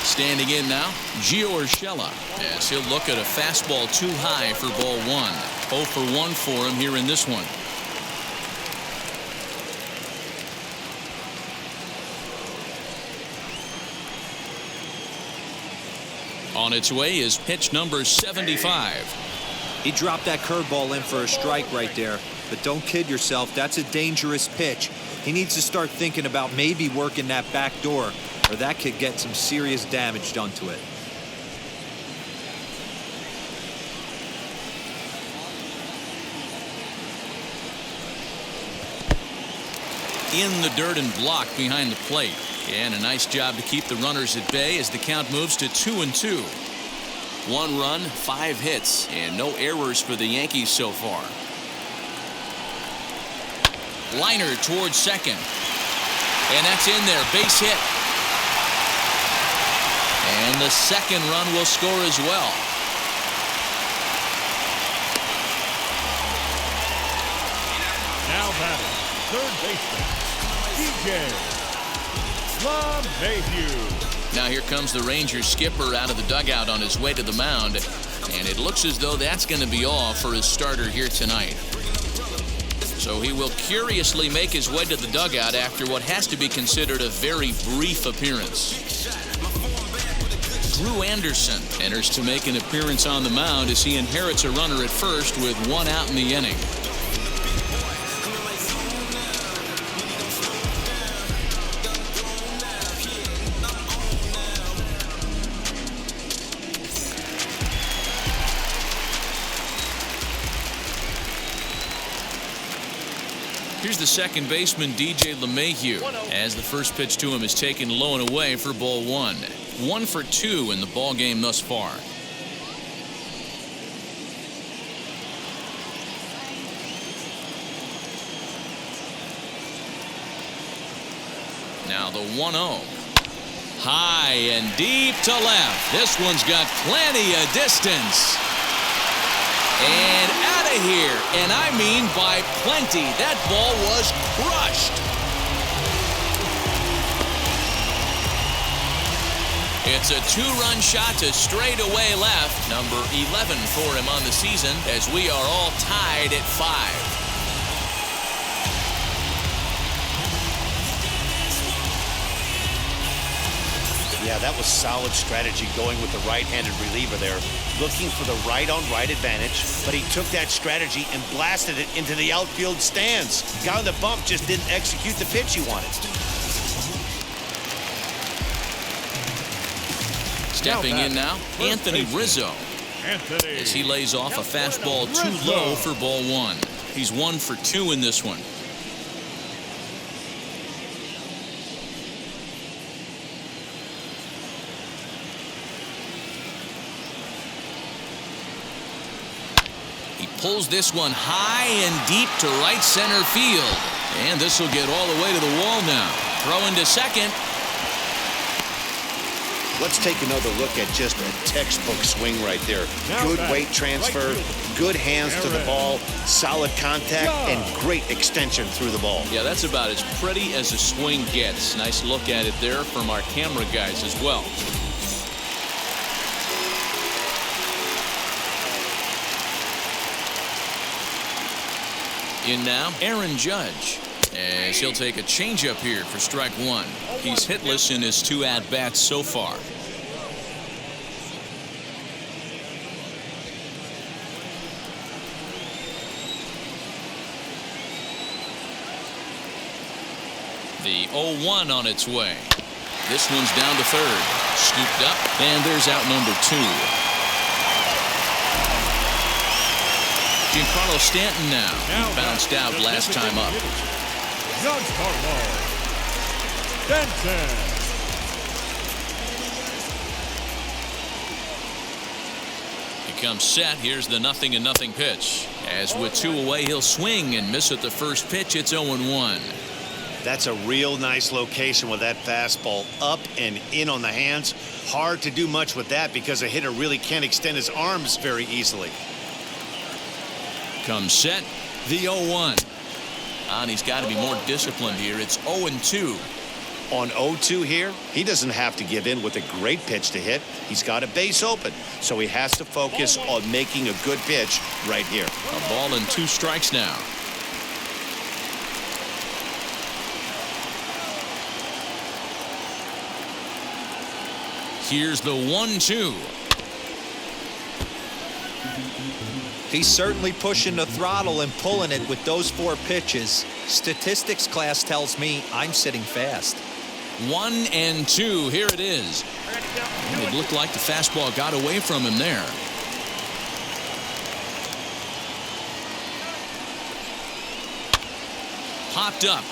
Standing in now, Gio Urshela, as he'll look at a fastball too high for ball 1. 0 for 1 for him here in this one. On its way is pitch number 75. He dropped that curveball in for a strike right there. But don't kid yourself, that's a dangerous pitch. He needs to start thinking about maybe working that back door, or that could get some serious damage done to it. In the dirt and blocked behind the plate. And a nice job to keep the runners at bay as the count moves to 2-2. 1 run, 5 hits, and no errors for the Yankees so far. Liner towards second. And that's in there, base hit. And the second run will score as well. Now batting, third baseman, DJ LeMahieu. Now here comes the Rangers skipper out of the dugout on his way to the mound. And it looks as though that's going to be all for his starter here tonight. So he will curiously make his way to the dugout after what has to be considered a very brief appearance. Drew Anderson enters to make an appearance on the mound as he inherits a runner at first with 1 out in the inning. Here's the second baseman, DJ LeMahieu, as the first pitch to him is taken low and away for ball 1. 1 for 2 in the ball game thus far. Now the 1-0. High and deep to left. This one's got plenty of distance. And out of here, and I mean by plenty. That ball was crushed. It's a 2-run shot to straightaway left. Number 11 for him on the season as we are all tied at 5. Yeah, that was solid strategy going with the right-handed reliever there, looking for the right-on-right advantage, but he took that strategy and blasted it into the outfield stands. Guy on the bump just didn't execute the pitch he wanted. Stepping in now, Anthony Rizzo, as he lays off a fastball too low for ball 1. He's 1 for 2 in this one. He pulls this one high and deep to right center field. And this will get all the way to the wall now. Throw into second. Let's take another look at just a textbook swing right there. Good weight transfer, good hands to the ball, solid contact, and great extension through the ball. Yeah, that's about as pretty as a swing gets. Nice look at it there from our camera guys as well. In now, Aaron Judge, as he'll take a changeup here for strike 1. He's hitless in his 2 at-bats so far. The 0-1 on its way. This one's down to third. Scooped up, and there's out number 2. Giancarlo Stanton now. He bounced out last time up. Giancarlo Stanton. He comes set. Here's the 0-0 pitch. As with 2 away, he'll swing and miss at the first pitch. It's 0-1. That's a real nice location with that fastball up and in on the hands. Hard to do much with that because a hitter really can't extend his arms very easily. Comes set, the 0-1. And he's got to be more disciplined here. It's 0-2. On 0-2 here, he doesn't have to give in with a great pitch to hit. He's got a base open, so he has to focus on making a good pitch right here. A ball and 2 strikes now. Here's the 1-2. He's certainly pushing the throttle and pulling it with those 4 pitches. Statistics class tells me I'm sitting fast. 1-2. Here it is. It looked like the fastball got away from him there. Popped up.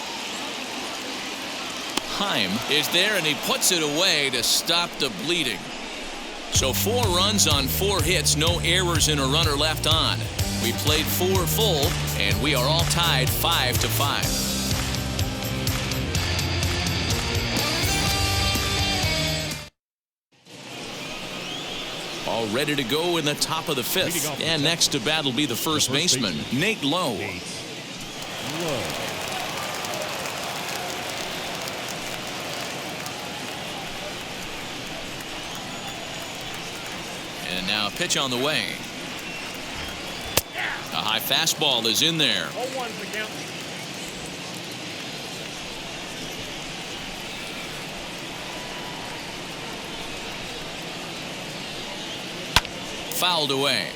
Heim is there, and he puts it away to stop the bleeding. So 4 runs on 4 hits, no errors and a runner left on. We played 4 full, and we are all tied 5-5. All ready to go in the top of the 5th. And next to bat will be the first baseman, Nate Lowe. And now a pitch on the way. A high fastball is in there. 0-1's the count. Fouled away.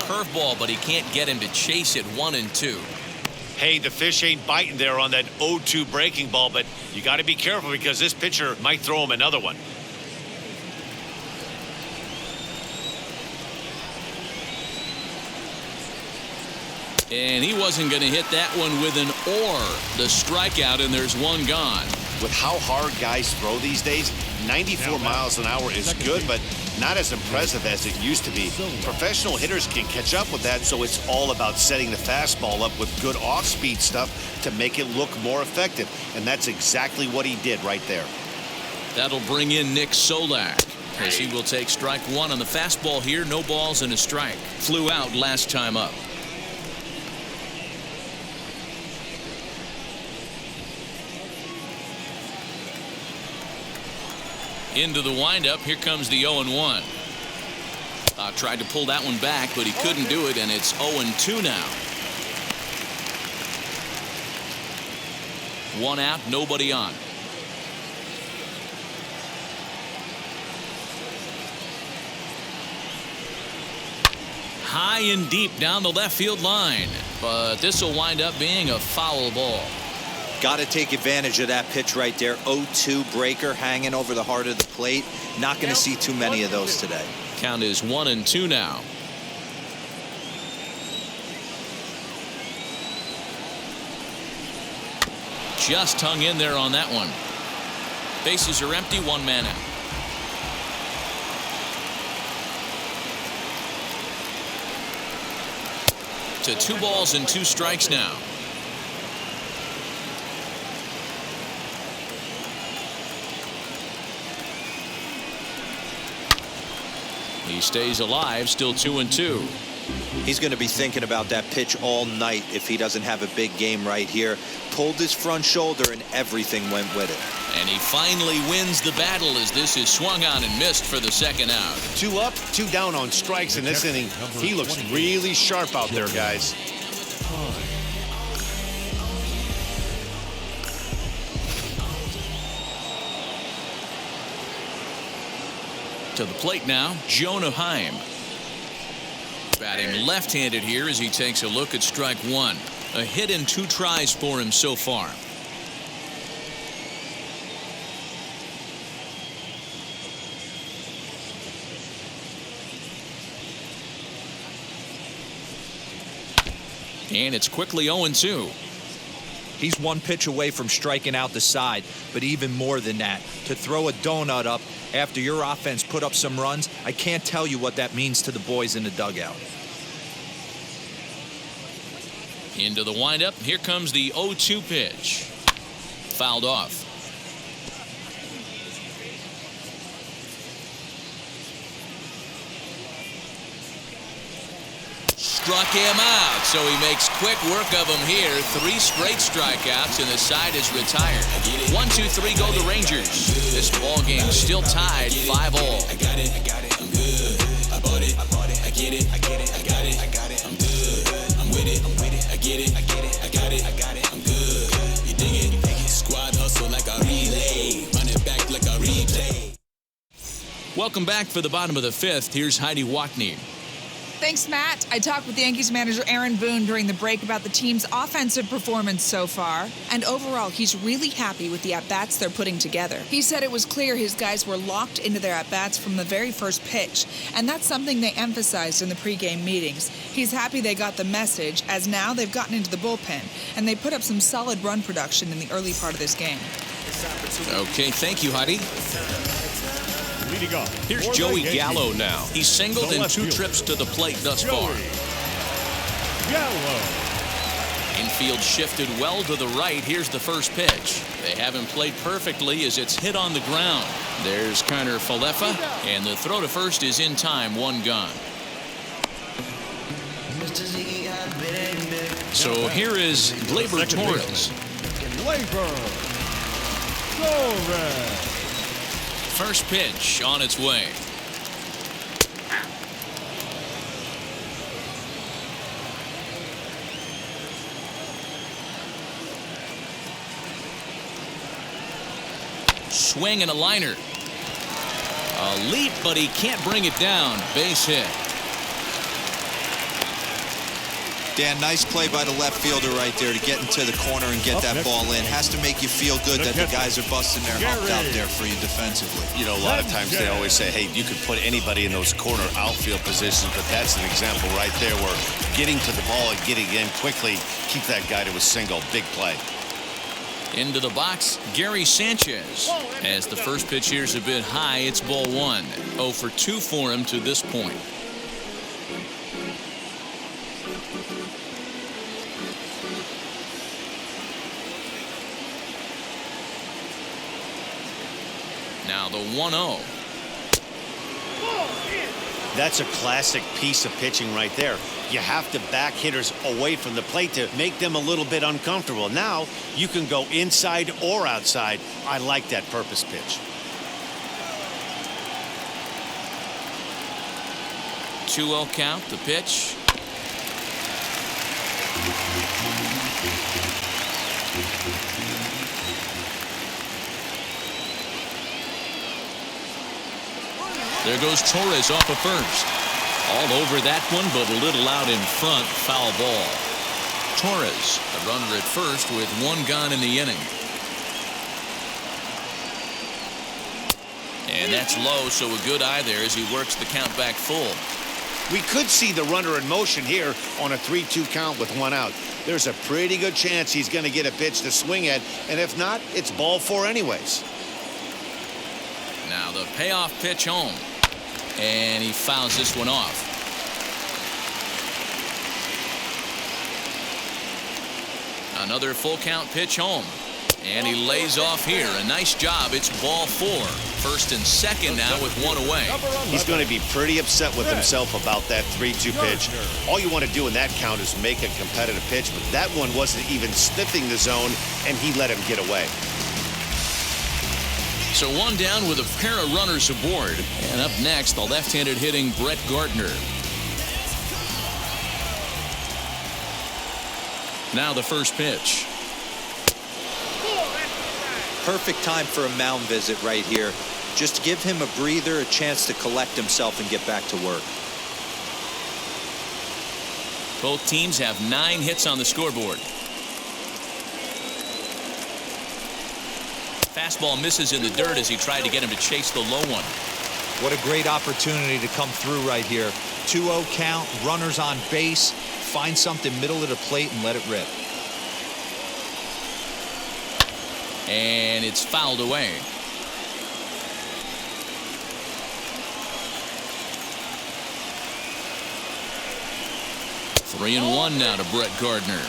Curveball, but he can't get him to chase it. 1-2. Hey, the fish ain't biting there on that 0-2 breaking ball, but you got to be careful because this pitcher might throw him another one. And he wasn't going to hit that one with an or. The strikeout, and there's 1 gone. With how hard guys throw these days, 94 miles an hour is good, but not as impressive as it used to be. Professional hitters can catch up with that, so it's all about setting the fastball up with good off-speed stuff to make it look more effective. And that's exactly what he did right there. That'll bring in Nick Solak, as he will take strike 1 on the fastball here. No balls and a strike. Flew out last time up. Into the windup. Here comes the 0-1. Tried to pull that one back, but he couldn't do it, and it's 0-2 now. 1 out, nobody on. High and deep down the left field line, but this will wind up being a foul ball. Got to take advantage of that pitch right there. 0-2 breaker hanging over the heart of the plate. Not going to see too many of those today. Count is 1-2 now. Just hung in there on that one. Bases are empty, 1 man out. To 2 balls and 2 strikes now. He stays alive, still 2-2. He's going to be thinking about that pitch all night if he doesn't have a big game right here. Pulled his front shoulder and everything went with it. And he finally wins the battle as this is swung on and missed for the 2nd out. 2 up, 2 down on strikes in this inning. He looks really sharp out there, guys. To the plate now, Jonah Heim. Batting left-handed here as he takes a look at strike 1. A hit and 2 tries for him so far. And it's quickly 0-2. He's 1 pitch away from striking out the side, but even more than that, to throw a donut up after your offense put up some runs, I can't tell you what that means to the boys in the dugout. Into the windup. Here comes the 0-2 pitch. Fouled off. Struck him out, so he makes quick work of him here. 3 straight strikeouts, and the side is retired. 1-2-3 go the Rangers. This ball game still tied 5-all. I got it, I'm good. I bought it, I get it, I got it, I'm good. I'm with it, I get it, I got it, I'm good. You dig it, squad hustle like a relay, run it back like a replay. Welcome back for the bottom of the 5th. Here's Heidi Watney. Thanks, Matt. I talked with Yankees manager Aaron Boone during the break about the team's offensive performance so far, and overall, he's really happy with the at-bats they're putting together. He said it was clear his guys were locked into their at-bats from the very first pitch, and that's something they emphasized in the pregame meetings. He's happy they got the message, as now they've gotten into the bullpen, and they put up some solid run production in the early part of this game. Okay, thank you, Heidi. Leading off. Here's Joey Gallo now. He's singled in 2 trips to the plate thus far. Gallo. Infield shifted well to the right. Here's the first pitch. They haven't played perfectly as it's hit on the ground. There's Connor Falefa, and the throw to first is in time. 1 gone. So here is Gleyber Torres. Gleyber Torres. First pitch on its way. Swing and a liner. A leap, but he can't bring it down. Base hit. Dan, nice play by the left fielder right there to get into the corner and get that ball in. Has to make you feel good that the guys are busting their hump out there for you defensively. You know, a lot of times they always say, hey, you could put anybody in those corner outfield positions, but that's an example right there where getting to the ball and getting in quickly, keep that guy to a single. Big play. Into the box, Gary Sanchez. As the first pitch here's a bit high, it's ball 1. 0 for 2 for him to this point. Now the 1-0. That's a classic piece of pitching right there. You have to back hitters away from the plate to make them a little bit uncomfortable. Now you can go inside or outside. I like that purpose pitch. 2-0 count. The pitch. There goes Torres off of first. All over that one, but a little out in front. Foul ball. Torres, the runner at first with one gone in the inning. And that's low, so a good eye there as he works the count back full. We could see the runner in motion here on a 3-2 count with one out. There's a pretty good chance he's going to get a pitch to swing at, and if not, it's ball 4 anyways. Now the payoff pitch home, and he fouls this one off. Another full count pitch home, and he lays off here. A nice job. It's ball 4. First and second now with one away. He's going to be pretty upset with himself about that 3-2 pitch. All you want to do in that count is make a competitive pitch, but that one wasn't even sniffing the zone, and he let him get away. So one down with a pair of runners aboard. And up next, the left-handed hitting Brett Gardner. Now the first pitch. Perfect time for a mound visit right here. Just to give him a breather, a chance to collect himself and get back to work. Both teams have 9 hits on the scoreboard. Fastball misses in the dirt as he tried to get him to chase the low one. What a great opportunity to come through right here. 2-0 count, runners on base. Find something middle of the plate and let it rip. And it's fouled away. Three and one now to Brett Gardner.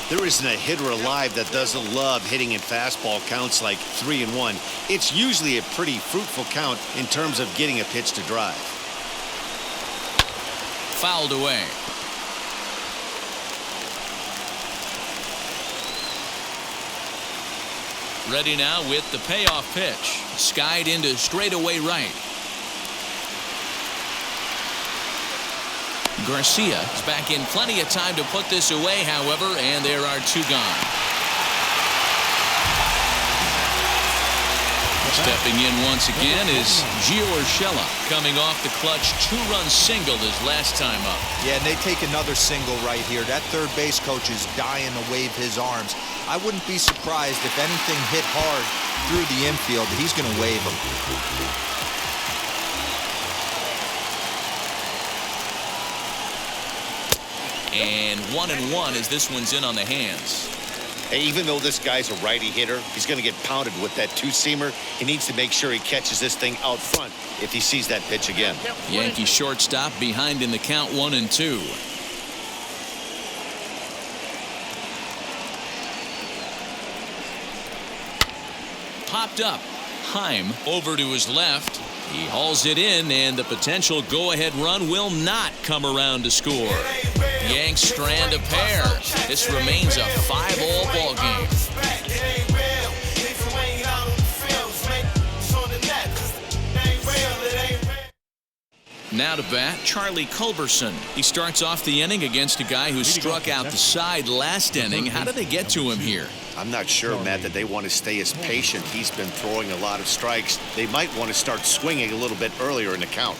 There isn't a hitter alive that doesn't love hitting in fastball counts like 3 and 1. It's usually a pretty fruitful count in terms of getting a pitch to drive. Fouled away. Ready now with the payoff pitch. Skied into straightaway right. Garcia is back in plenty of time to put this away, however, and there are 2 gone. Stepping in once again is Gio Urshela, coming off the clutch 2-run single his last time up. Yeah, and they take another single right here. That third base coach is dying to wave his arms. I wouldn't be surprised if anything hit hard through the infield. He's going to wave them. And 1-1 as this one's in on the hands. Hey, even though this guy's a righty hitter, he's going to get pounded with that 2-seamer. He needs to make sure he catches this thing out front if he sees that pitch again. Yankee shortstop behind in the count 1-2. Popped up. Heim over to his left. He hauls it in, and the potential go-ahead run will not come around to score. Yanks strand a pair. This remains a 5-all ball game. Now to bat, Charlie Culberson. He starts off the inning against a guy who struck out the side last inning. How did they get to him here? I'm not sure, Matt, that they want to stay as patient. He's been throwing a lot of strikes. They might want to start swinging a little bit earlier in the count.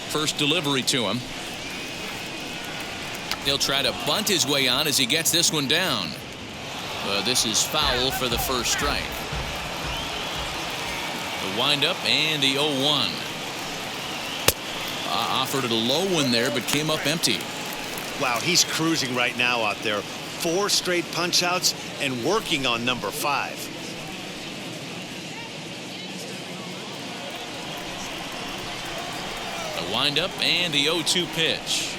First delivery to him. He'll try to bunt his way on as he gets this one down. This is foul for the first strike. The windup and the 0-1. Offered it a low one there, but came up empty. Wow, he's cruising right now out there. 4 straight punch outs and working on number 5. The windup and the 0-2 pitch.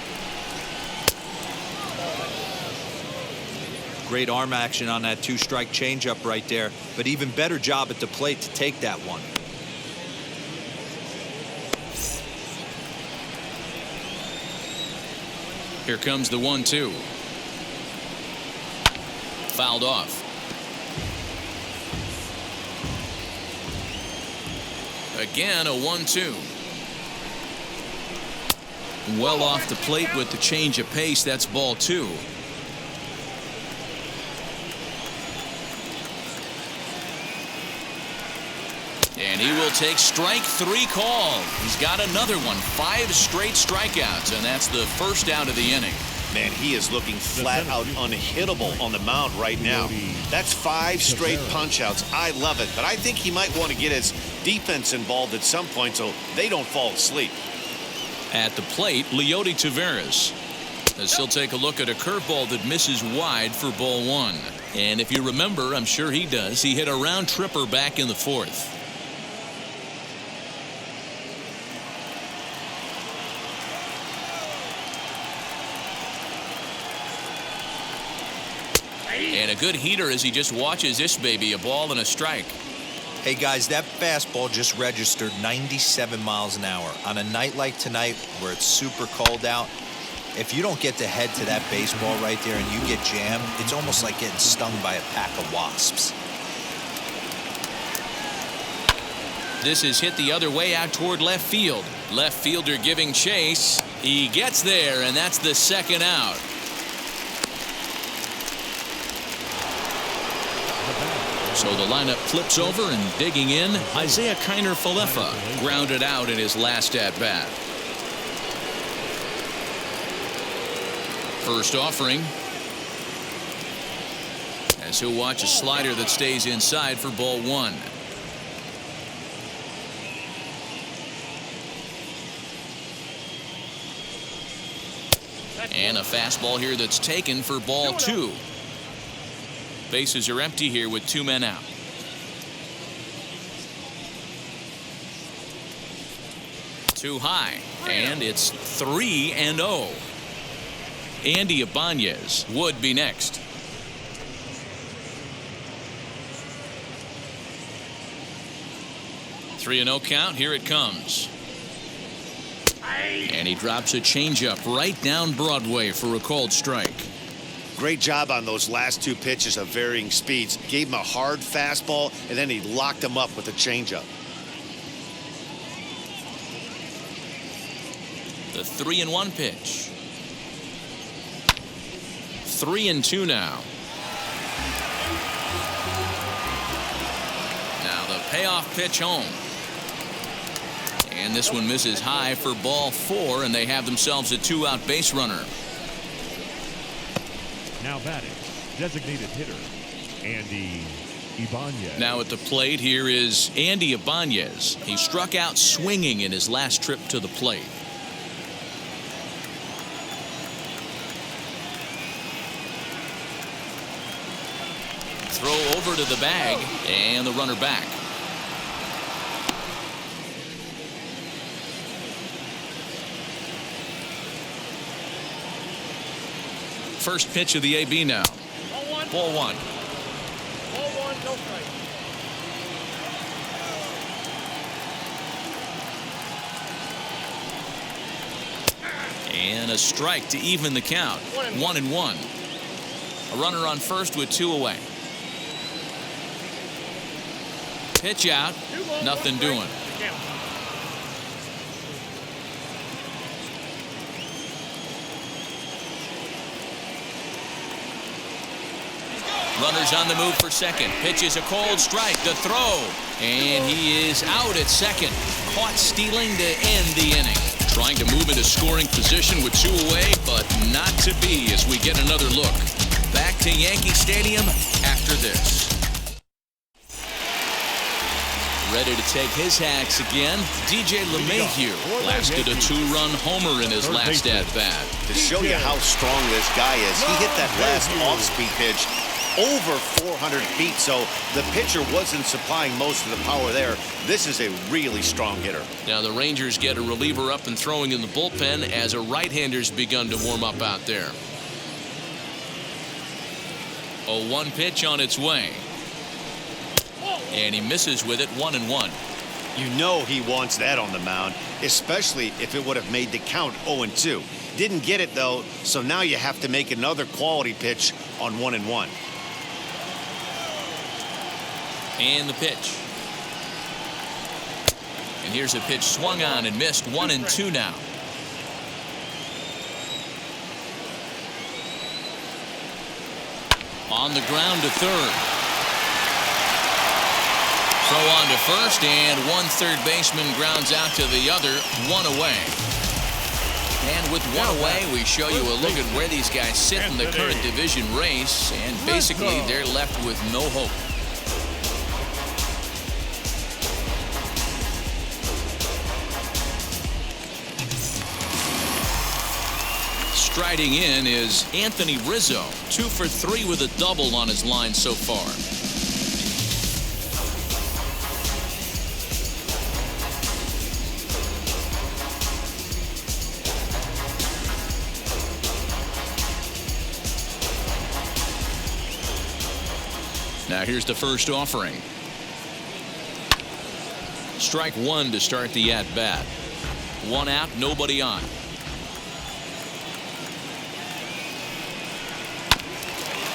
Great arm action on that 2-strike changeup right there, but even better job at the plate to take that one. Here comes the 1-2. Fouled off. Again, a 1-2. Well off the plate with the change of pace. That's ball 2. And he will take strike 3 called. He's got another one. 5 straight strikeouts, and that's the first out of the inning. Man, he is looking flat out unhittable on the mound right now. That's 5 straight punch-outs. I love it, but I think he might want to get his defense involved at some point so they don't fall asleep. At the plate, Leody Taveras. As he'll take a look at a curveball that misses wide for ball 1. And if you remember, I'm sure he does, he hit a round tripper back in the 4th. And a good heater as he just watches this baby, a ball and a strike. Hey guys, that fastball just registered 97 miles an hour. On a night like tonight where it's super cold out, if you don't get to head to that baseball right there and you get jammed, it's almost like getting stung by a pack of wasps. This is hit the other way out toward left field. Left fielder giving chase. He gets there, and that's the second out. So the lineup flips over, and digging in, Isaiah Kiner-Falefa grounded out in his last at-bat. First offering, as he'll watch a slider that stays inside for ball 1. And a fastball here that's taken for ball 2. Bases are empty here with 2 men out. Too high, and it's 3-0. Andy Ibanez would be next. Three 3-0 count. Here it comes. And he drops a changeup right down Broadway for a called strike. Great job on those last 2 pitches of varying speeds. Gave him a hard fastball, and then he locked him up with a changeup. The 3-1 pitch. 3-2 now. Now the payoff pitch home. And this one misses high for ball 4, and they have themselves a 2-out base runner. Now batting, designated hitter, Andy Ibanez. Now at the plate, here is Andy Ibanez. He struck out swinging in his last trip to the plate. Throw over to the bag, and the runner back. First pitch of the AB now. Ball 1. Ball 1, no strike. And a strike to even the count. 1-1. A runner on first with 2 away. Pitch out. Nothing doing. Runners on the move for second. Pitch is a cold strike. The throw. And he is out at second. Caught stealing to end the inning. Trying to move into scoring position with 2 away, but not to be as we get another look. Back to Yankee Stadium after this. Ready to take his hacks again. DJ LeMahieu blasted a 2-run homer in his last at-bat. To show you how strong this guy is, he hit that last off-speed pitch over 400 feet, so the pitcher wasn't supplying most of the power there. This is a really strong hitter. Now the Rangers get a reliever up and throwing in the bullpen as a right-hander's begun to warm up out there. A 1 pitch on its way. And he misses with it. 1-1. You know he wants that on the mound, especially if it would have made the count 0-2. Didn't get it, though, so now you have to make another quality pitch on 1-1. And the pitch. And here's a pitch swung on and missed. 1-2 now. On the ground to third. Throw on to first, and one third baseman grounds out to the other. One away. And with one away, we show you a look at where these guys sit in the current division race, and basically they're left with no hope. Striding in is Anthony Rizzo, 2 for 3 with a double on his line so far. Now here's the first offering. Strike one to start the at-bat. One out, nobody on.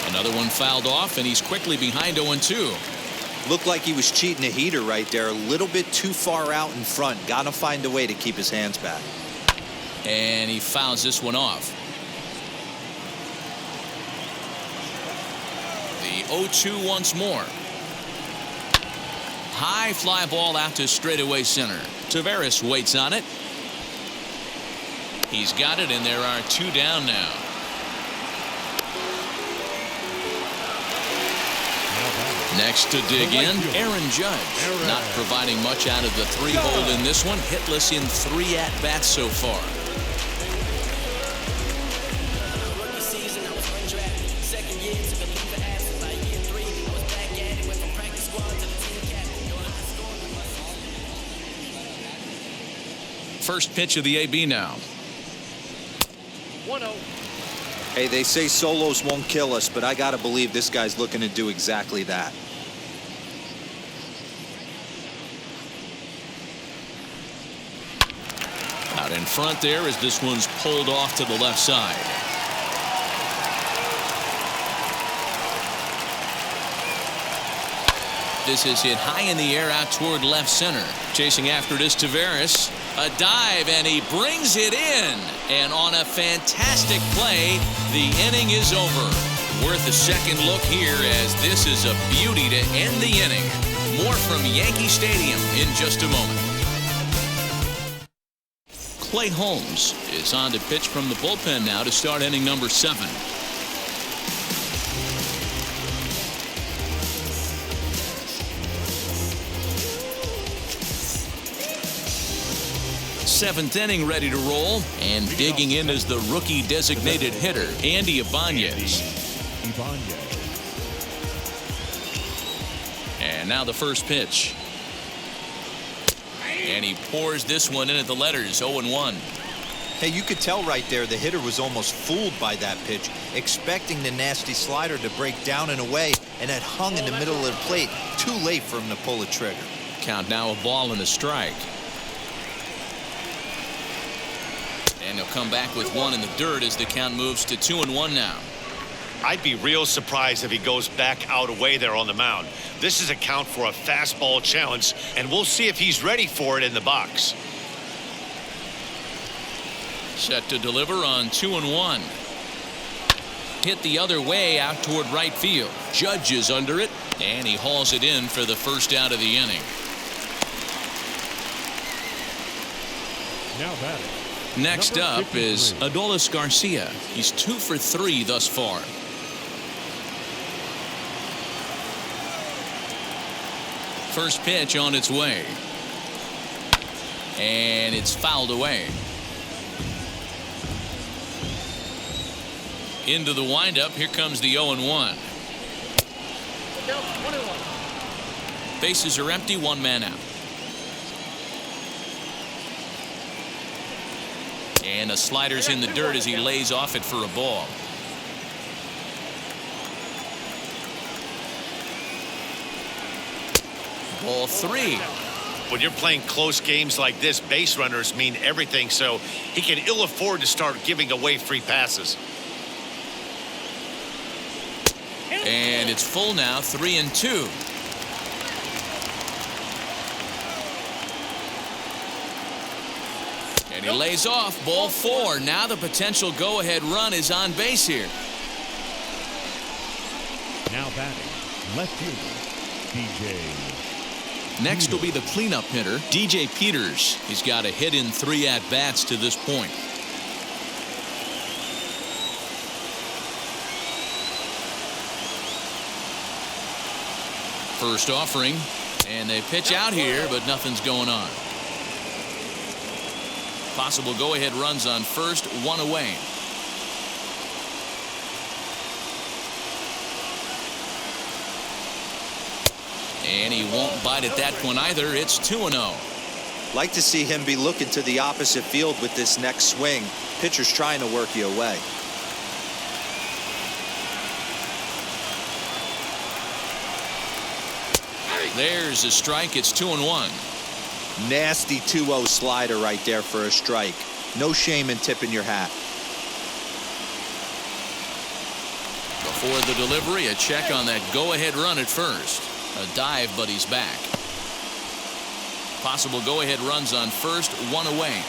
Another one fouled off, and he's quickly behind 0-2. Looked like he was cheating a heater right there. A little bit too far out in front. Got to find a way to keep his hands back. And he fouls this one off. The 0-2 once more. High fly ball out to straightaway center. Taveras waits on it. He's got it, and there are 2 down now. Next to dig in, Aaron Judge. Not providing much out of the 3-hole in this one. Hitless in 3 at-bats so far. First pitch of the AB now. 1-0. Hey, they say solos won't kill us, but I got to believe this guy's looking to do exactly that. Out in front there as this one's pulled off to the left side. This is hit high in the air out toward left center. Chasing after it is Taveras. A dive, and he brings it in. And on a fantastic play, the inning is over. Worth a second look here, as this is a beauty to end the inning. More from Yankee Stadium in just a moment. Clay Holmes is on to pitch from the bullpen now to start inning number 7. Seventh inning ready to roll, and digging in is the rookie designated hitter, Andy Ibanez. And now the first pitch. And he pours this one in at the letters, 0-1. Hey, you could tell right there the hitter was almost fooled by that pitch, expecting the nasty slider to break down and away, and it hung in the middle of the plate. Too late for him to pull a trigger. Count now, a ball and a strike. And he'll come back with one in the dirt as the count moves to 2-1 now. I'd be real surprised if he goes back out away there on the mound. This is a count for a fastball challenge, and we'll see if he's ready for it in the box. Set to deliver on 2-1. Hit the other way out toward right field. Judge is under it, and he hauls it in for the first out of the inning. Now batting. Next up is Adolis Garcia. He's 2 for 3 thus far. First pitch on its way. And it's fouled away. Into the windup. Here comes the 0-1. Bases are empty. 1 man out. And a slider's in the dirt as he lays off it for a ball. Ball 3. When you're playing close games like this, base runners mean everything, so he can ill afford to start giving away free passes. And it's full now, 3-2. And he lays off. Ball 4. Now the potential go-ahead run is on base here. Now batting, left fielder, DJ. Next will be the cleanup hitter, DJ Peters. He's got a hit in 3 at-bats to this point. First offering, and they pitch out here, but nothing's going on. Possible go-ahead runs on first, 1 away. And he won't bite at that one either. It's 2-0. Like to see him be looking to the opposite field with this next swing. Pitcher's trying to work you away. There's a strike. It's 2-1. Nasty 2-0 slider right there for a strike. No shame in tipping your hat. Before the delivery, a check on that go-ahead run at first. A dive, but he's back. Possible go-ahead runs on first, 1 away.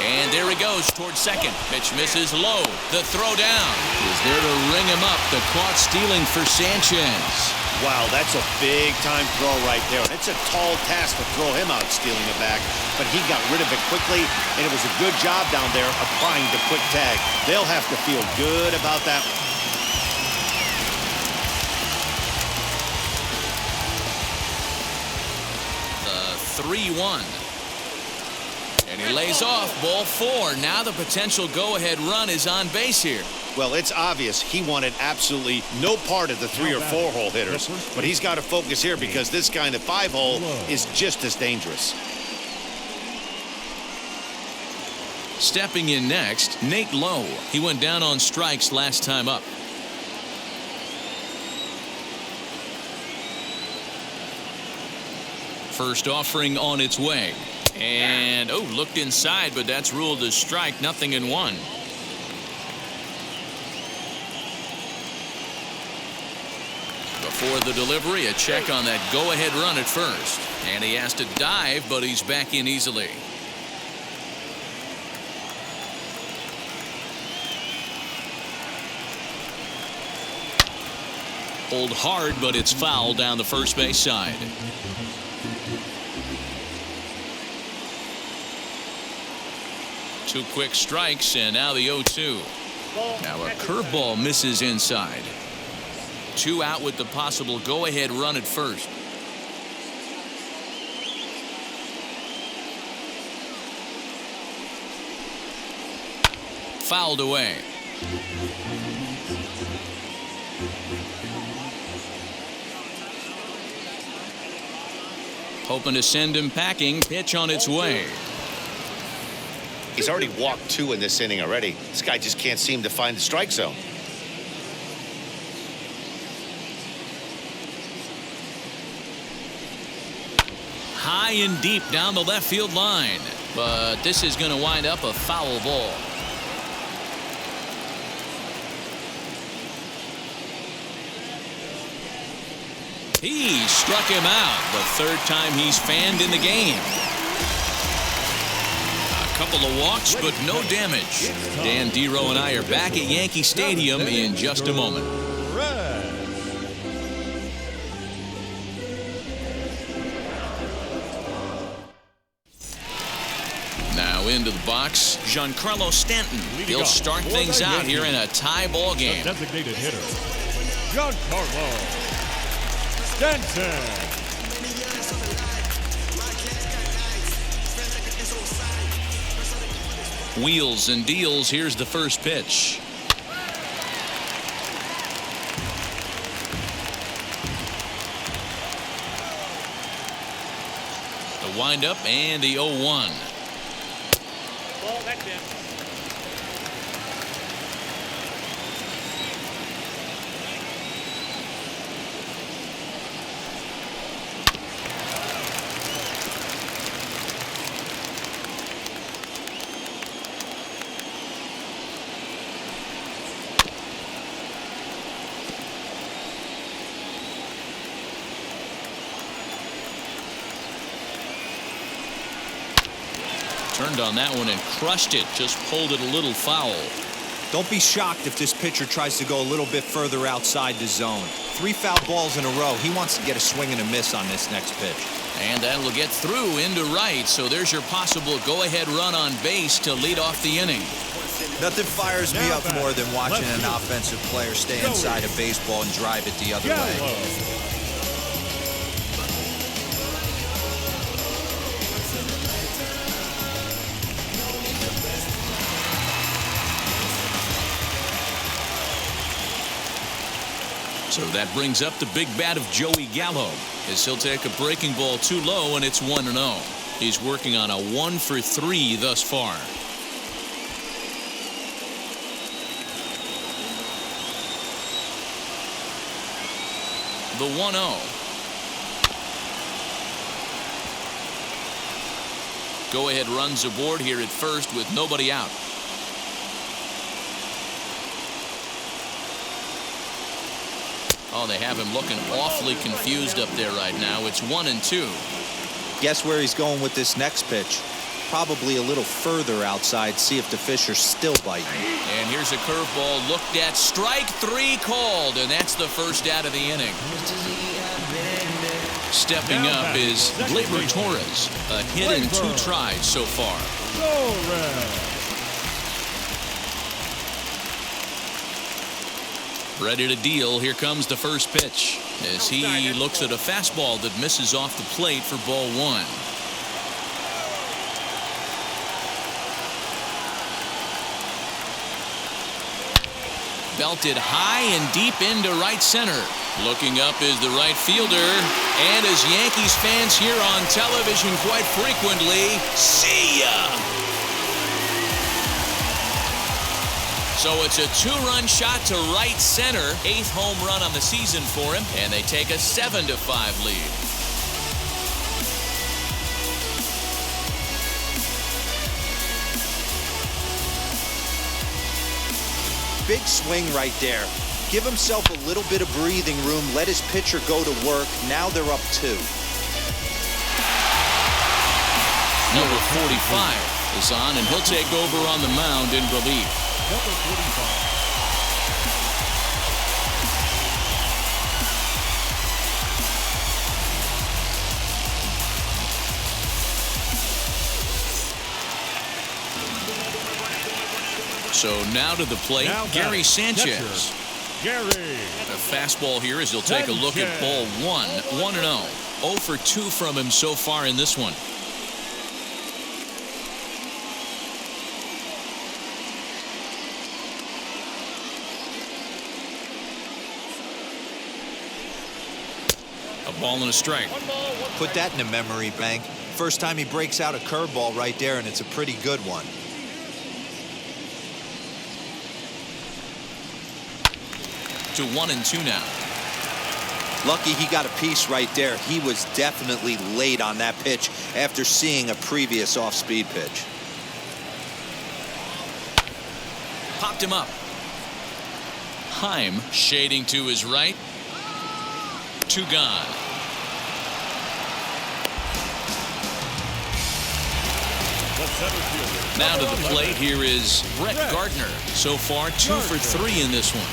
And there he goes towards second. Pitch misses low. The throw down is there to ring him up. The caught stealing for Sanchez. Wow, that's a big-time throw right there. It's a tall task to throw him out stealing it back, but he got rid of it quickly, and it was a good job down there applying the quick tag. They'll have to feel good about that. The 3-1. And he lays off. Ball 4. Now the potential go-ahead run is on base here. Well, it's obvious he wanted absolutely no part of the 3 or 4 hole hitters, but he's got to focus here because this guy in the 5 hole is just as dangerous. Stepping in next, Nate Lowe. He went down on strikes last time up. First offering on its way. And, looked inside, but that's ruled a strike. 0-1. Before the delivery, a check on that go-ahead run at first. And he has to dive, but he's back in easily. Pulled hard, but it's foul down the first base side. Two quick strikes, and now the 0-2. Now a curveball misses inside. 2 out with the possible go-ahead run at first. Fouled away. Hoping to send him packing. Pitch on its way. He's already walked 2 in this inning already. This guy just can't seem to find the strike zone. High and deep down the left field line. But this is going to wind up a foul ball. He struck him out. The 3rd time he's fanned in the game. A couple of walks, but no damage. Dan Dero and I are back at Yankee Stadium in just a moment. Now into the box, Giancarlo Stanton. He'll start things out here in a tie ball game. Designated hitter, Giancarlo Stanton. Wheels and deals. Here's the first pitch. The windup and the 0-1. Turned on that one and crushed it. Just pulled it a little foul. Don't be shocked if this pitcher tries to go a little bit further outside the zone. 3 foul balls in a row. He wants to get a swing and a miss on this next pitch. And that'll get through into right. So there's your possible go-ahead run on base to lead off the inning. Nothing fires me up more than watching an offensive player stay inside a baseball and drive it the other way. So that brings up the big bat of Joey Gallo as he'll take a breaking ball too low, and it's 1-0. He's working on a 1-for-3 thus far. The 1-0. Go-ahead runs aboard here at first with nobody out. Oh, they have him looking awfully confused up there right now. It's 1-2. Guess where he's going with this next pitch? Probably a little further outside. See if the fish are still biting. And here's a curveball looked at. Strike 3 called, and that's the first out of the inning. Stepping up is Gleyber Torres. A hit in 2 tries so far. Ready to deal. Here comes the first pitch as he looks at a fastball that misses off the plate for ball 1. Belted high and deep into right center. Looking up is the right fielder. And as Yankees fans hear on television quite frequently, see ya! So it's a 2-run shot to right center. 8th home run on the season for him. And they take a 7-5 lead. Big swing right there. Give himself a little bit of breathing room. Let his pitcher go to work. Now they're up 2. Number 45 is on, and he'll take over on the mound in relief. Number 45. So now to the plate, Gary Sanchez. Gary. A fastball here as he'll take a look at ball 1. 1-0. 0 for 2 from him so far in this one. A ball and a strike. Put that in the memory bank. First time he breaks out a curveball right there, and it's a pretty good one. To 1-2 now. Lucky he got a piece right there. He was definitely late on that pitch after seeing a previous off-speed pitch. Popped him up. Heim shading to his right. 2 gone. Now to the plate, here is Brett Gardner. So far 2 for 3 in this one.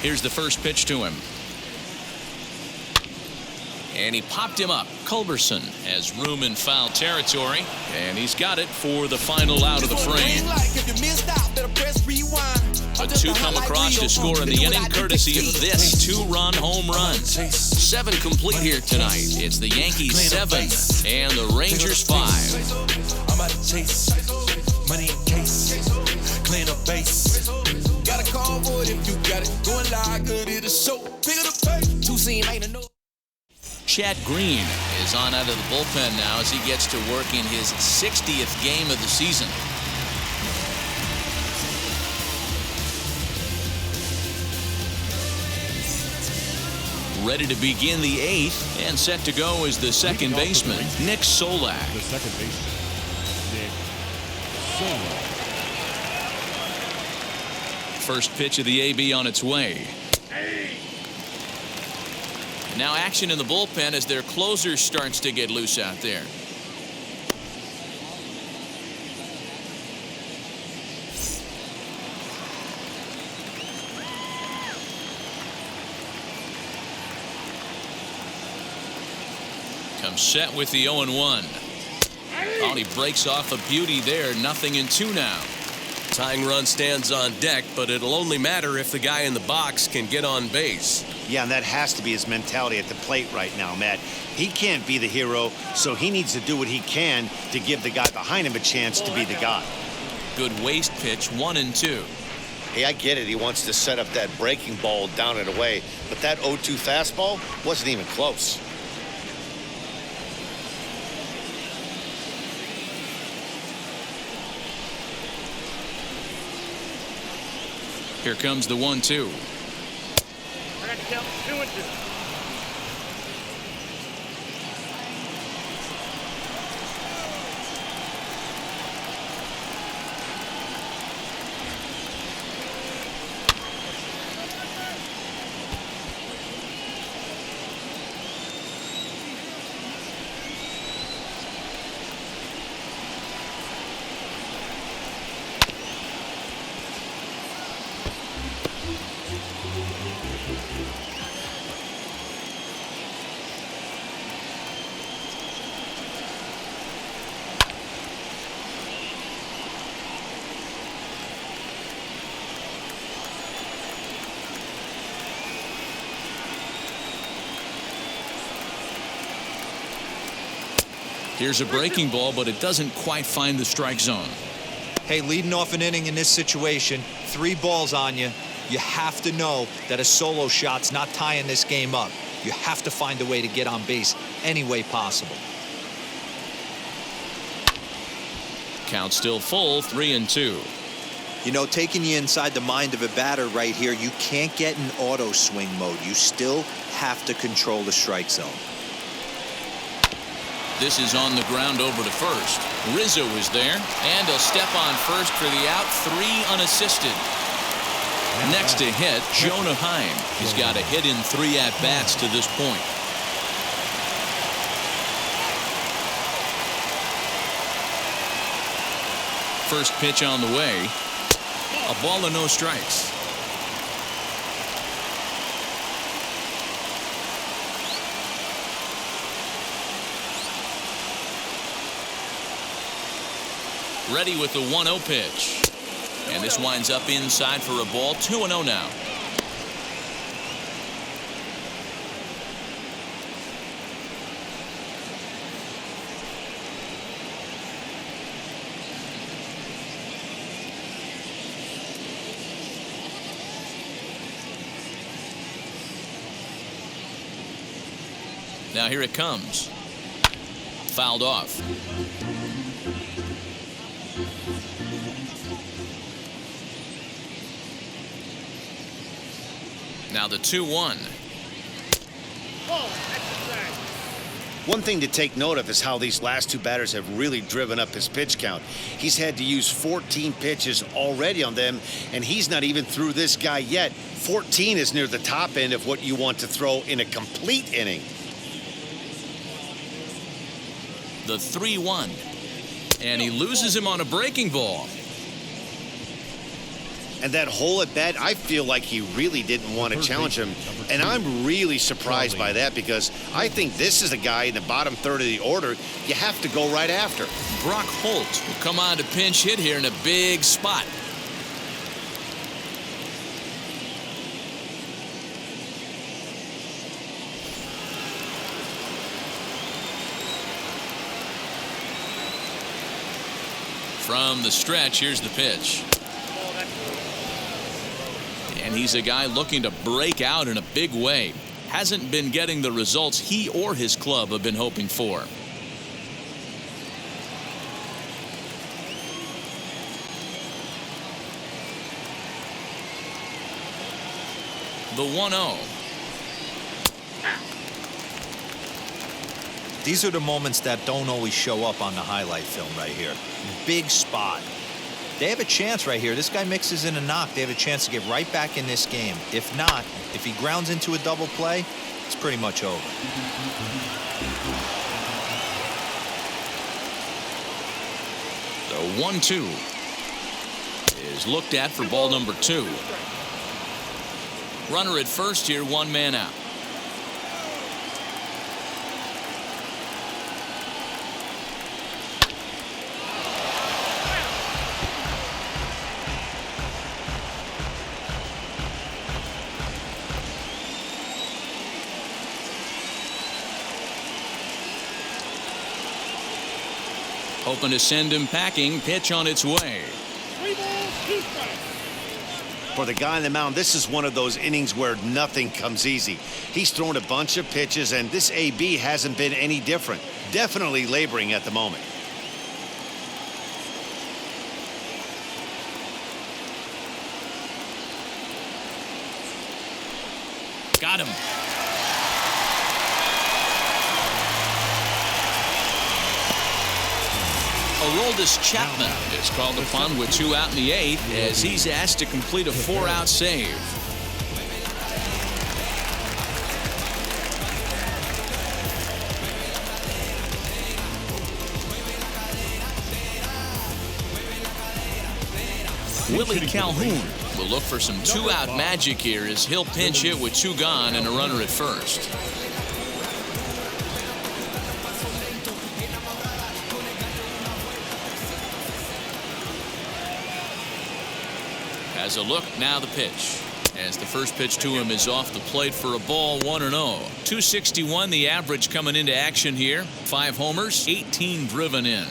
Here's the first pitch to him. And he popped him up. Culberson has room in foul territory. And he's got it for the final out of the frame. A 2 come across to score in the inning, courtesy of this 2-run home run. 7 complete here tonight. It's the Yankees 7 and the Rangers 5. I'm about to chase money in case, clean up base. Got a call for it if you got it. Going live, good at the show. Pick it up, 2 scene ain't enough. Chad Green is on out of the bullpen now as he gets to work in his 60th game of the season. Ready to begin the 8th and set to go is the second baseman, Nick Solak. The second baseman, Nick Solak. First pitch of the AB on its way. Now action in the bullpen as their closer starts to get loose out there. Comes set with the 0-1. Oh, he breaks off a beauty there. 0-2 now. Tying run stands on deck, but it'll only matter if the guy in the box can get on base. Yeah, and that has to be his mentality at the plate right now, Matt. He can't be the hero, so he needs to do what he can to give the guy behind him a chance to be the guy. Good waist pitch, 1-2. Hey, I get it. He wants to set up that breaking ball down and away, but that 0-2 fastball wasn't even close. Here comes the 1-2. I got to count 2-2. Here's a breaking ball, but it doesn't quite find the strike zone. Hey, leading off an inning in this situation, 3 balls on you. You have to know that a solo shot's not tying this game up. You have to find a way to get on base any way possible. Count still full, 3-2. You know, taking you inside the mind of a batter right here, you can't get in auto swing mode. You still have to control the strike zone. This is on the ground over to first. Rizzo is there, and he'll step on first for the out. 3 unassisted. Next to hit, Jonah Heim. He's got a hit in 3 at-bats to this point. First pitch on the way. A ball and no strikes. Ready with the 1-0 pitch. And this winds up inside for a ball. 2-0 now. Now here it comes. Fouled off. Now the 2-1. One thing to take note of is how these last 2 batters have really driven up his pitch count. He's had to use 14 pitches already on them, and he's not even through this guy yet. 14 is near the top end of what you want to throw in a complete inning. The 3-1. And he loses him on a breaking ball. And that hole at bat, I feel like he really didn't want to challenge him. And I'm really surprised by that, because I think this is a guy in the bottom third of the order you have to go right after. Brock Holt will come on to pinch hit here in a big spot. From the stretch, here's the pitch. And he's a guy looking to break out in a big way. Hasn't been getting the results he or his club have been hoping for. The 1-0. These are the moments that don't always show up on the highlight film right here. Big spot. They have a chance right here. This guy mixes in a knock. They have a chance to get right back in this game. If not, if he grounds into a double play, it's pretty much over. The 1-2 is looked at for ball number 2. Runner at first here, 1 man out. Hoping to send him packing. Pitch on its way. 3 balls, 2 strikes. For the guy on the mound, this is one of those innings where nothing comes easy. He's thrown a bunch of pitches, and this AB hasn't been any different. Definitely laboring at the moment. Got him. Aroldis Chapman is called upon with 2 out in the 8th as he's asked to complete a 4-out save. Willie Calhoun will look for some 2-out magic here as he'll pinch hit with 2 gone and a runner at first. As a look, now the pitch. As the first pitch to him is off the plate for a ball, 1-0. 261 the average coming into action here. 5 homers, 18 driven in.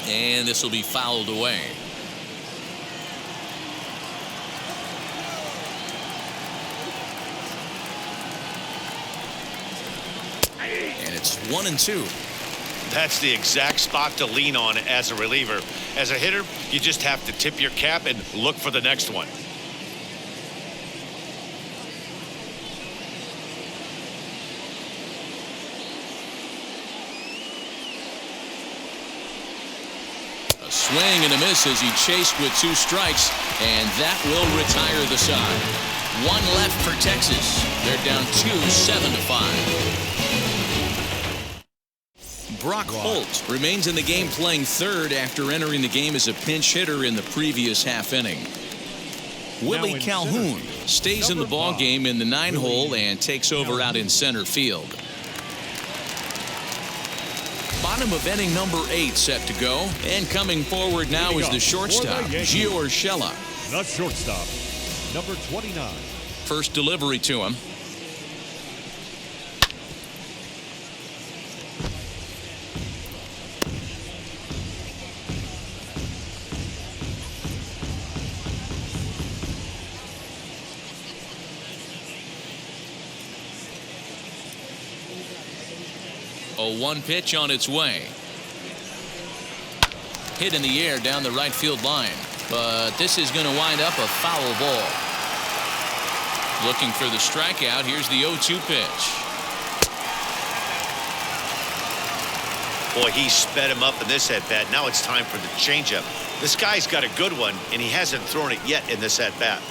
And this will be fouled away. And it's 1-2. That's the exact spot to lean on as a reliever. As a hitter, you just have to tip your cap and look for the next one. A swing and a miss as he chased with 2 strikes, and that will retire the side. 1 left for Texas. They're down 7-5. Brock Holt remains in the game playing third after entering the game as a pinch hitter in the previous half inning. Willie Calhoun stays in the ball game in the 9-hole and takes over out in center field. Bottom of inning number 8 set to go, and coming forward now is the shortstop, Gio Urshela. The shortstop, number 29. First delivery to him. A 1 pitch on its way. Hit in the air down the right field line, but this is going to wind up a foul ball. Looking for the strikeout. Here's the 0-2 pitch. Boy, he sped him up in this at-bat. Now it's time for the changeup. This guy's got a good one, and he hasn't thrown it yet in this at-bat.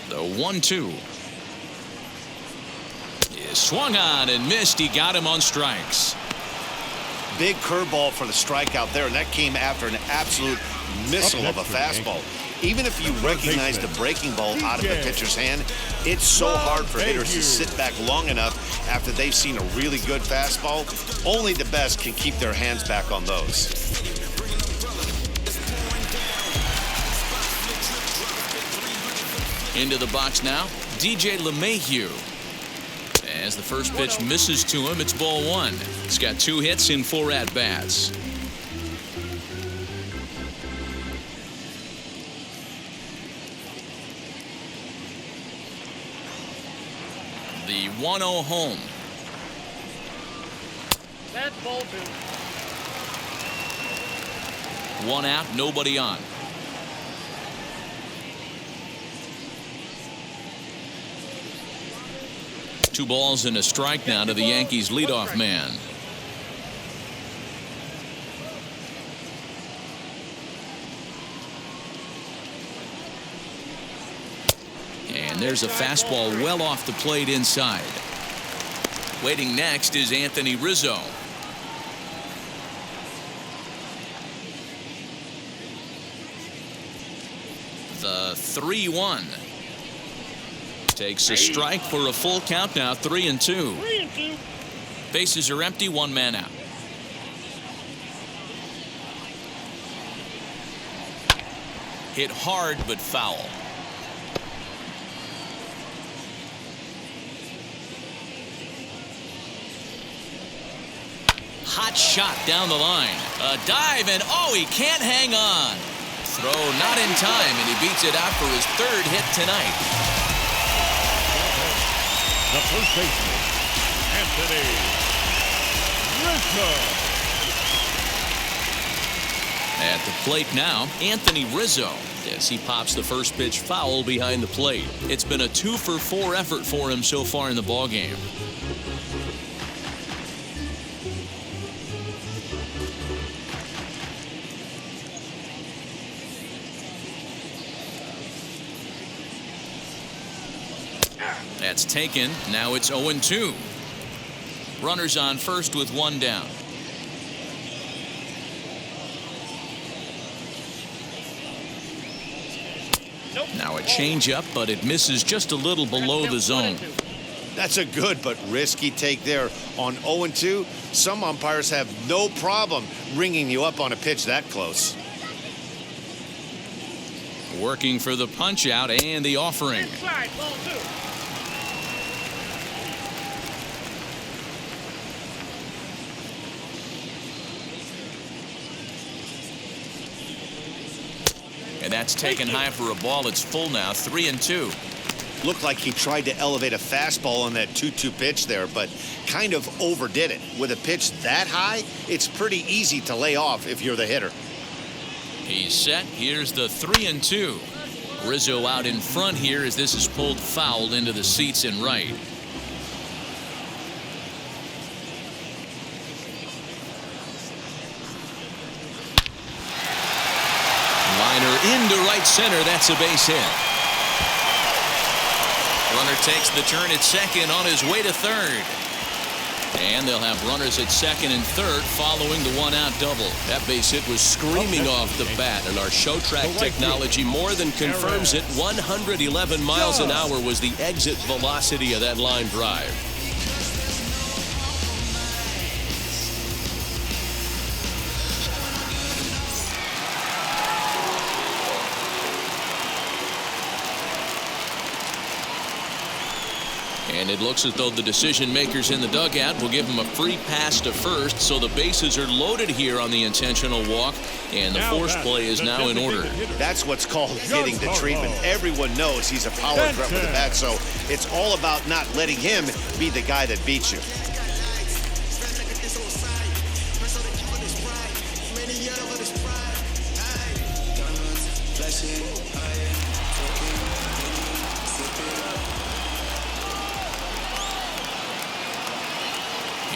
The 1-2 is swung on and missed. He got him on strikes. Big curveball for the strikeout there, and that came after an absolute missile of a fastball. Even if you recognize the breaking ball out of the pitcher's hand, it's so hard for hitters to sit back long enough after they've seen a really good fastball. Only the best can keep their hands back on those. Into the box now, DJ LeMahieu. As the first pitch misses to him, it's ball 1. He's got 2 hits in 4 at-bats. The 1-0 home. That's ball 2. 1 out, nobody on. 2 balls and a strike now to the Yankees leadoff man. And there's a fastball well off the plate inside. Waiting next is Anthony Rizzo. The 3-1. Takes a strike for a full count now, 3-2. Bases are empty, 1 man out. Hit hard but foul. Hot shot down the line. A dive, and oh, he can't hang on. Throw not in time, and he beats it out for his 3rd hit tonight. The first baseman, Anthony Rizzo. At the plate now, Anthony Rizzo, as he pops the first pitch foul behind the plate. It's been a 2-for-4 effort for him so far in the ballgame. That's taken. Now it's 0-2. Runners on first with 1 down. Now a changeup, but it misses just a little below the zone. That's a good but risky take there on 0-2. Some umpires have no problem ringing you up on a pitch that close. Working for the punch out and the offering. And that's taken high for a ball. It's full now, 3-2. Looked like he tried to elevate a fastball on that 2-2 pitch there, but kind of overdid it. With a pitch that high, it's pretty easy to lay off if you're the hitter. He's set. Here's the 3-2. Rizzo out in front here as this is pulled foul into the seats in right. Liner into right center. That's a base hit. Runner takes the turn at second on his way to third. And they'll have runners at second and third following the 1-out double. That base hit was screaming off the bat, and our show track technology more than confirms it. 111 miles an hour was the exit velocity of that line drive. And it looks as though the decision makers in the dugout will give him a free pass to first, so the bases are loaded here on the intentional walk, and the force play is now in order. That's what's called hitting the treatment. Everyone knows he's a power threat with the bat, so it's all about not letting him be the guy that beats you.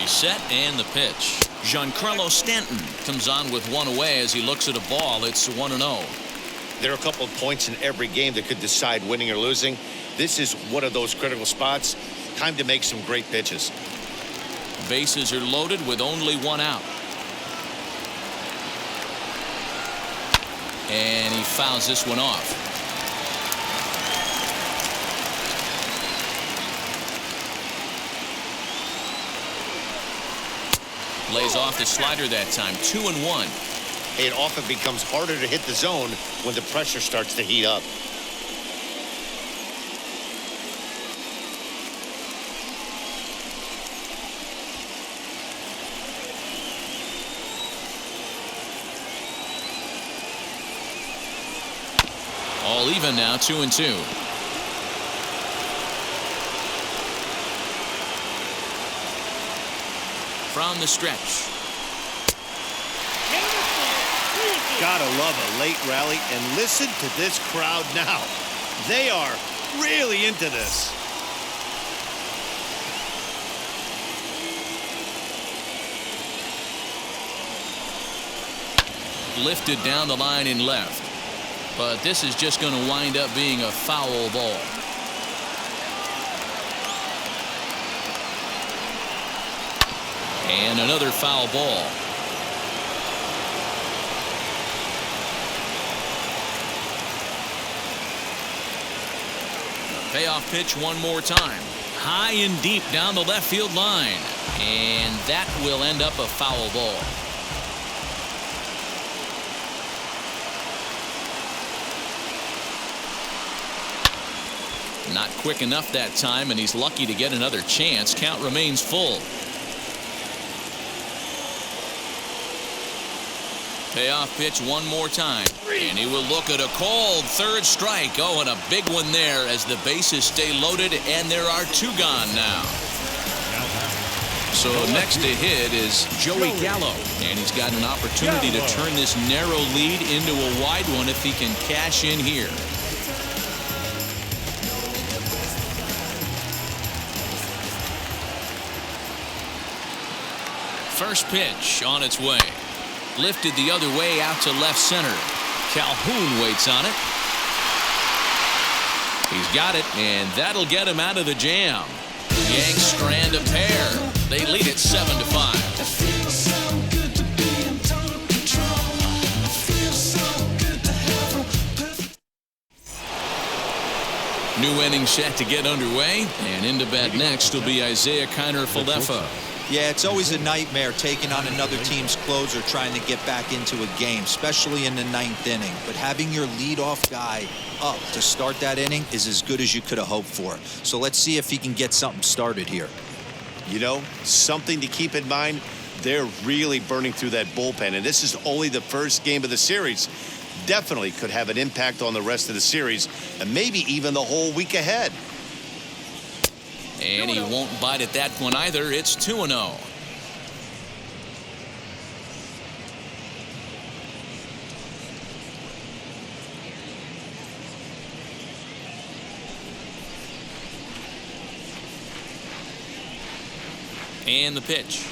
Set and the pitch. Giancarlo Stanton comes on with 1 away as he looks at a ball. It's 1-0. There are a couple of points in every game that could decide winning or losing. This is one of those critical spots. Time to make some great pitches. Bases are loaded with only 1 out. And he fouls this one off. Lays off the slider that time. 2-1. It often becomes harder to hit the zone when the pressure starts to heat up. All even now, 2-2. From the stretch. Gotta love a late rally, and listen to this crowd now. They are really into this. lifted down the line in left. But this is just going to wind up being a foul ball. And another foul ball. Payoff pitch one more time. High and deep down the left field line. And that will end up a foul ball. Not quick enough that time, and he's lucky to get another chance. Count remains full. Payoff pitch one more time. And he will look at a called third strike. Oh, and a big one there as the bases stay loaded, and there are two gone now. So next to hit is Joey Gallo, and he's got an opportunity to turn this narrow lead into a wide one if he can cash in here. First pitch on its way. Lifted the other way out to left center. Calhoun waits on it. He's got it, and that'll get him out of the jam. Yanks strand a pair. They lead it 7-5. New inning set to get underway, and into bat next will be Isaiah Kiner-Falefa. Yeah, it's always a nightmare taking on another team's closer trying to get back into a game, especially in the 9th inning. But having your leadoff guy up to start that inning is as good as you could have hoped for. So let's see if he can get something started here. You know, something to keep in mind, they're really burning through that bullpen, and this is only the first game of the series. Definitely could have an impact on the rest of the series and maybe even the whole week ahead. And he won't bite at that one either. It's 2-0. And the pitch.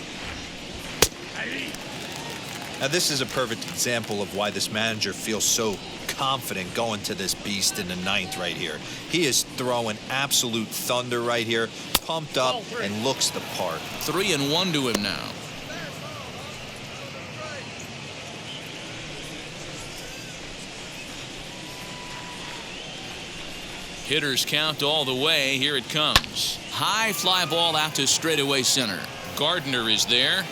Now this is a perfect example of why this manager feels so confident going to this beast in the 9th right here. He is throwing absolute thunder right here, pumped up and looks the part. 3-1 to him now. Hitters count all the way. Here it comes. High fly ball out to straightaway center. Gardner is there.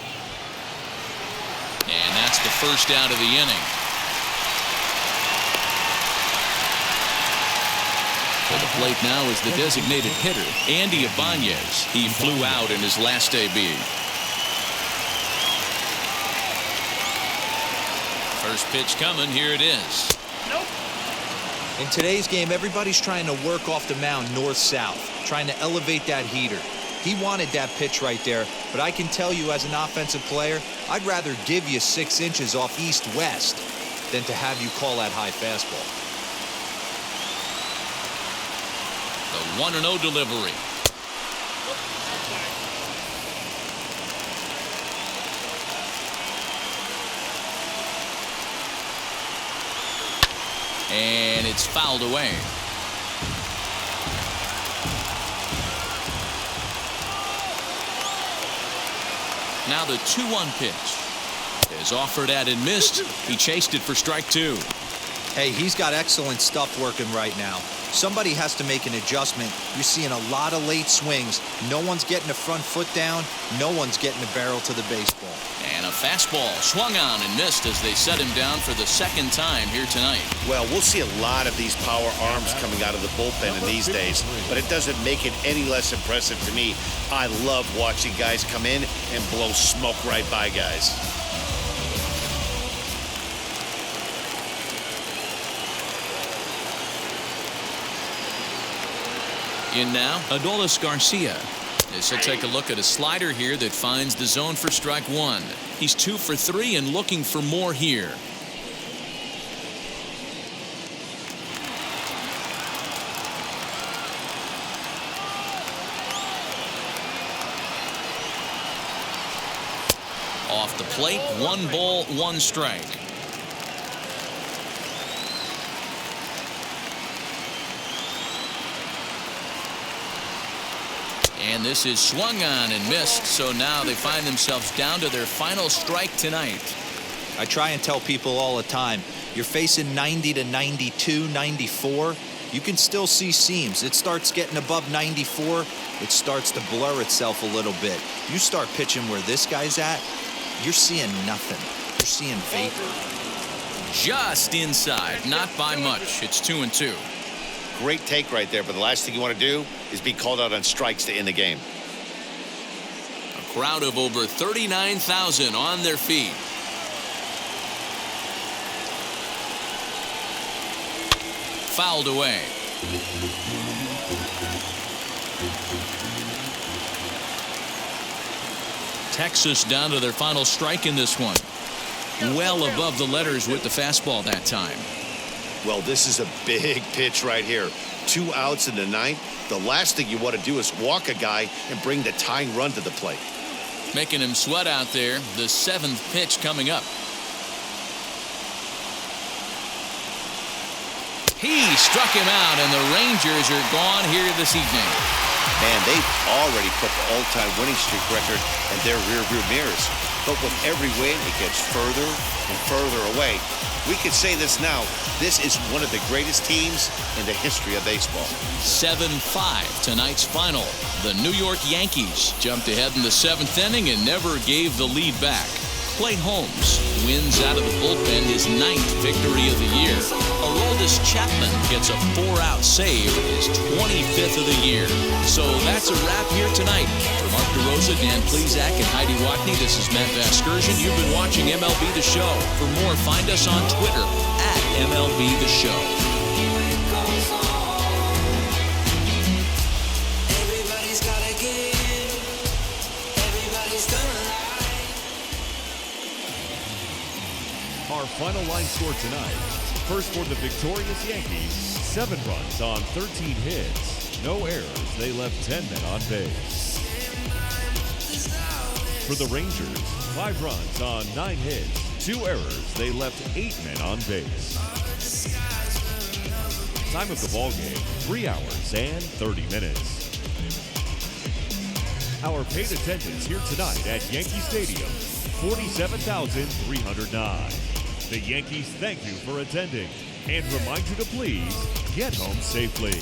And that's the first out of the inning. For the plate now is the designated hitter, Andy Ibanez. He flew out in his last AB. First pitch coming. Here it is. In today's game, everybody's trying to work off the mound north-south, trying to elevate that heater. He wanted that pitch right there, but I can tell you as an offensive player, I'd rather give you 6 inches off east-west than to have you call that high fastball. The 1-0 delivery. And it's fouled away. Now the 2-1 pitch is offered at and missed. He chased it for strike 2. Hey, he's got excellent stuff working right now. Somebody has to make an adjustment. You're seeing a lot of late swings. No one's getting the front foot down. No one's getting the barrel to the baseball. And a fastball swung on and missed as they set him down for the second time here tonight. Well, we'll see a lot of these power arms coming out of the bullpen in these days, but it doesn't make it any less impressive to me. I love watching guys come in and blow smoke right by guys. In now, Adolis Garcia. This will take a look at a slider here that finds the zone for strike 1. He's 2 for 3 and looking for more here. Off the plate, 1 ball, 1 strike. And this is swung on and missed, so now they find themselves down to their final strike tonight. I try and tell people all the time, you're facing 90 to 92, 94. You can still see seams. It starts getting above 94. It starts to blur itself a little bit. You start pitching where this guy's at, you're seeing nothing. You're seeing vapor. Just inside, not by much. It's 2-2. Great take right there, but the last thing you want to do is be called out on strikes to end the game. A crowd of over 39,000 on their feet. Fouled away. Texas down to their final strike in this one. Well above the letters with the fastball that time. Well, this is a big pitch right here. 2 outs in the ninth. The last thing you want to do is walk a guy and bring the tying run to the plate. Making him sweat out there. The 7th pitch coming up. He struck him out, and the Rangers are gone here this evening. Man, they've already put the all-time winning streak record in their rearview mirrors. But with every win, it gets further and further away. We could say this now. This is one of the greatest teams in the history of baseball. 7-5, tonight's final. The New York Yankees jumped ahead in the 7th inning and never gave the lead back. Clay Holmes wins out of the bullpen his 9th victory of the year. Aroldis Chapman gets a 4-out save, his 25th of the year. So that's a wrap here tonight. For Mark DeRosa, Dan Plezak, and Heidi Watney, this is Matt Vasgersian. You've been watching MLB The Show. For more, find us on Twitter at MLB The Show. Our final line score tonight. First for the victorious Yankees, 7 runs on 13 hits. No errors. They left 10 men on base. For the Rangers, 5 runs on 9 hits. 2 errors. They left 8 men on base. Time of the ball game, 3 hours and 30 minutes. Our paid attendance here tonight at Yankee Stadium, 47,309. The Yankees thank you for attending and remind you to please get home safely.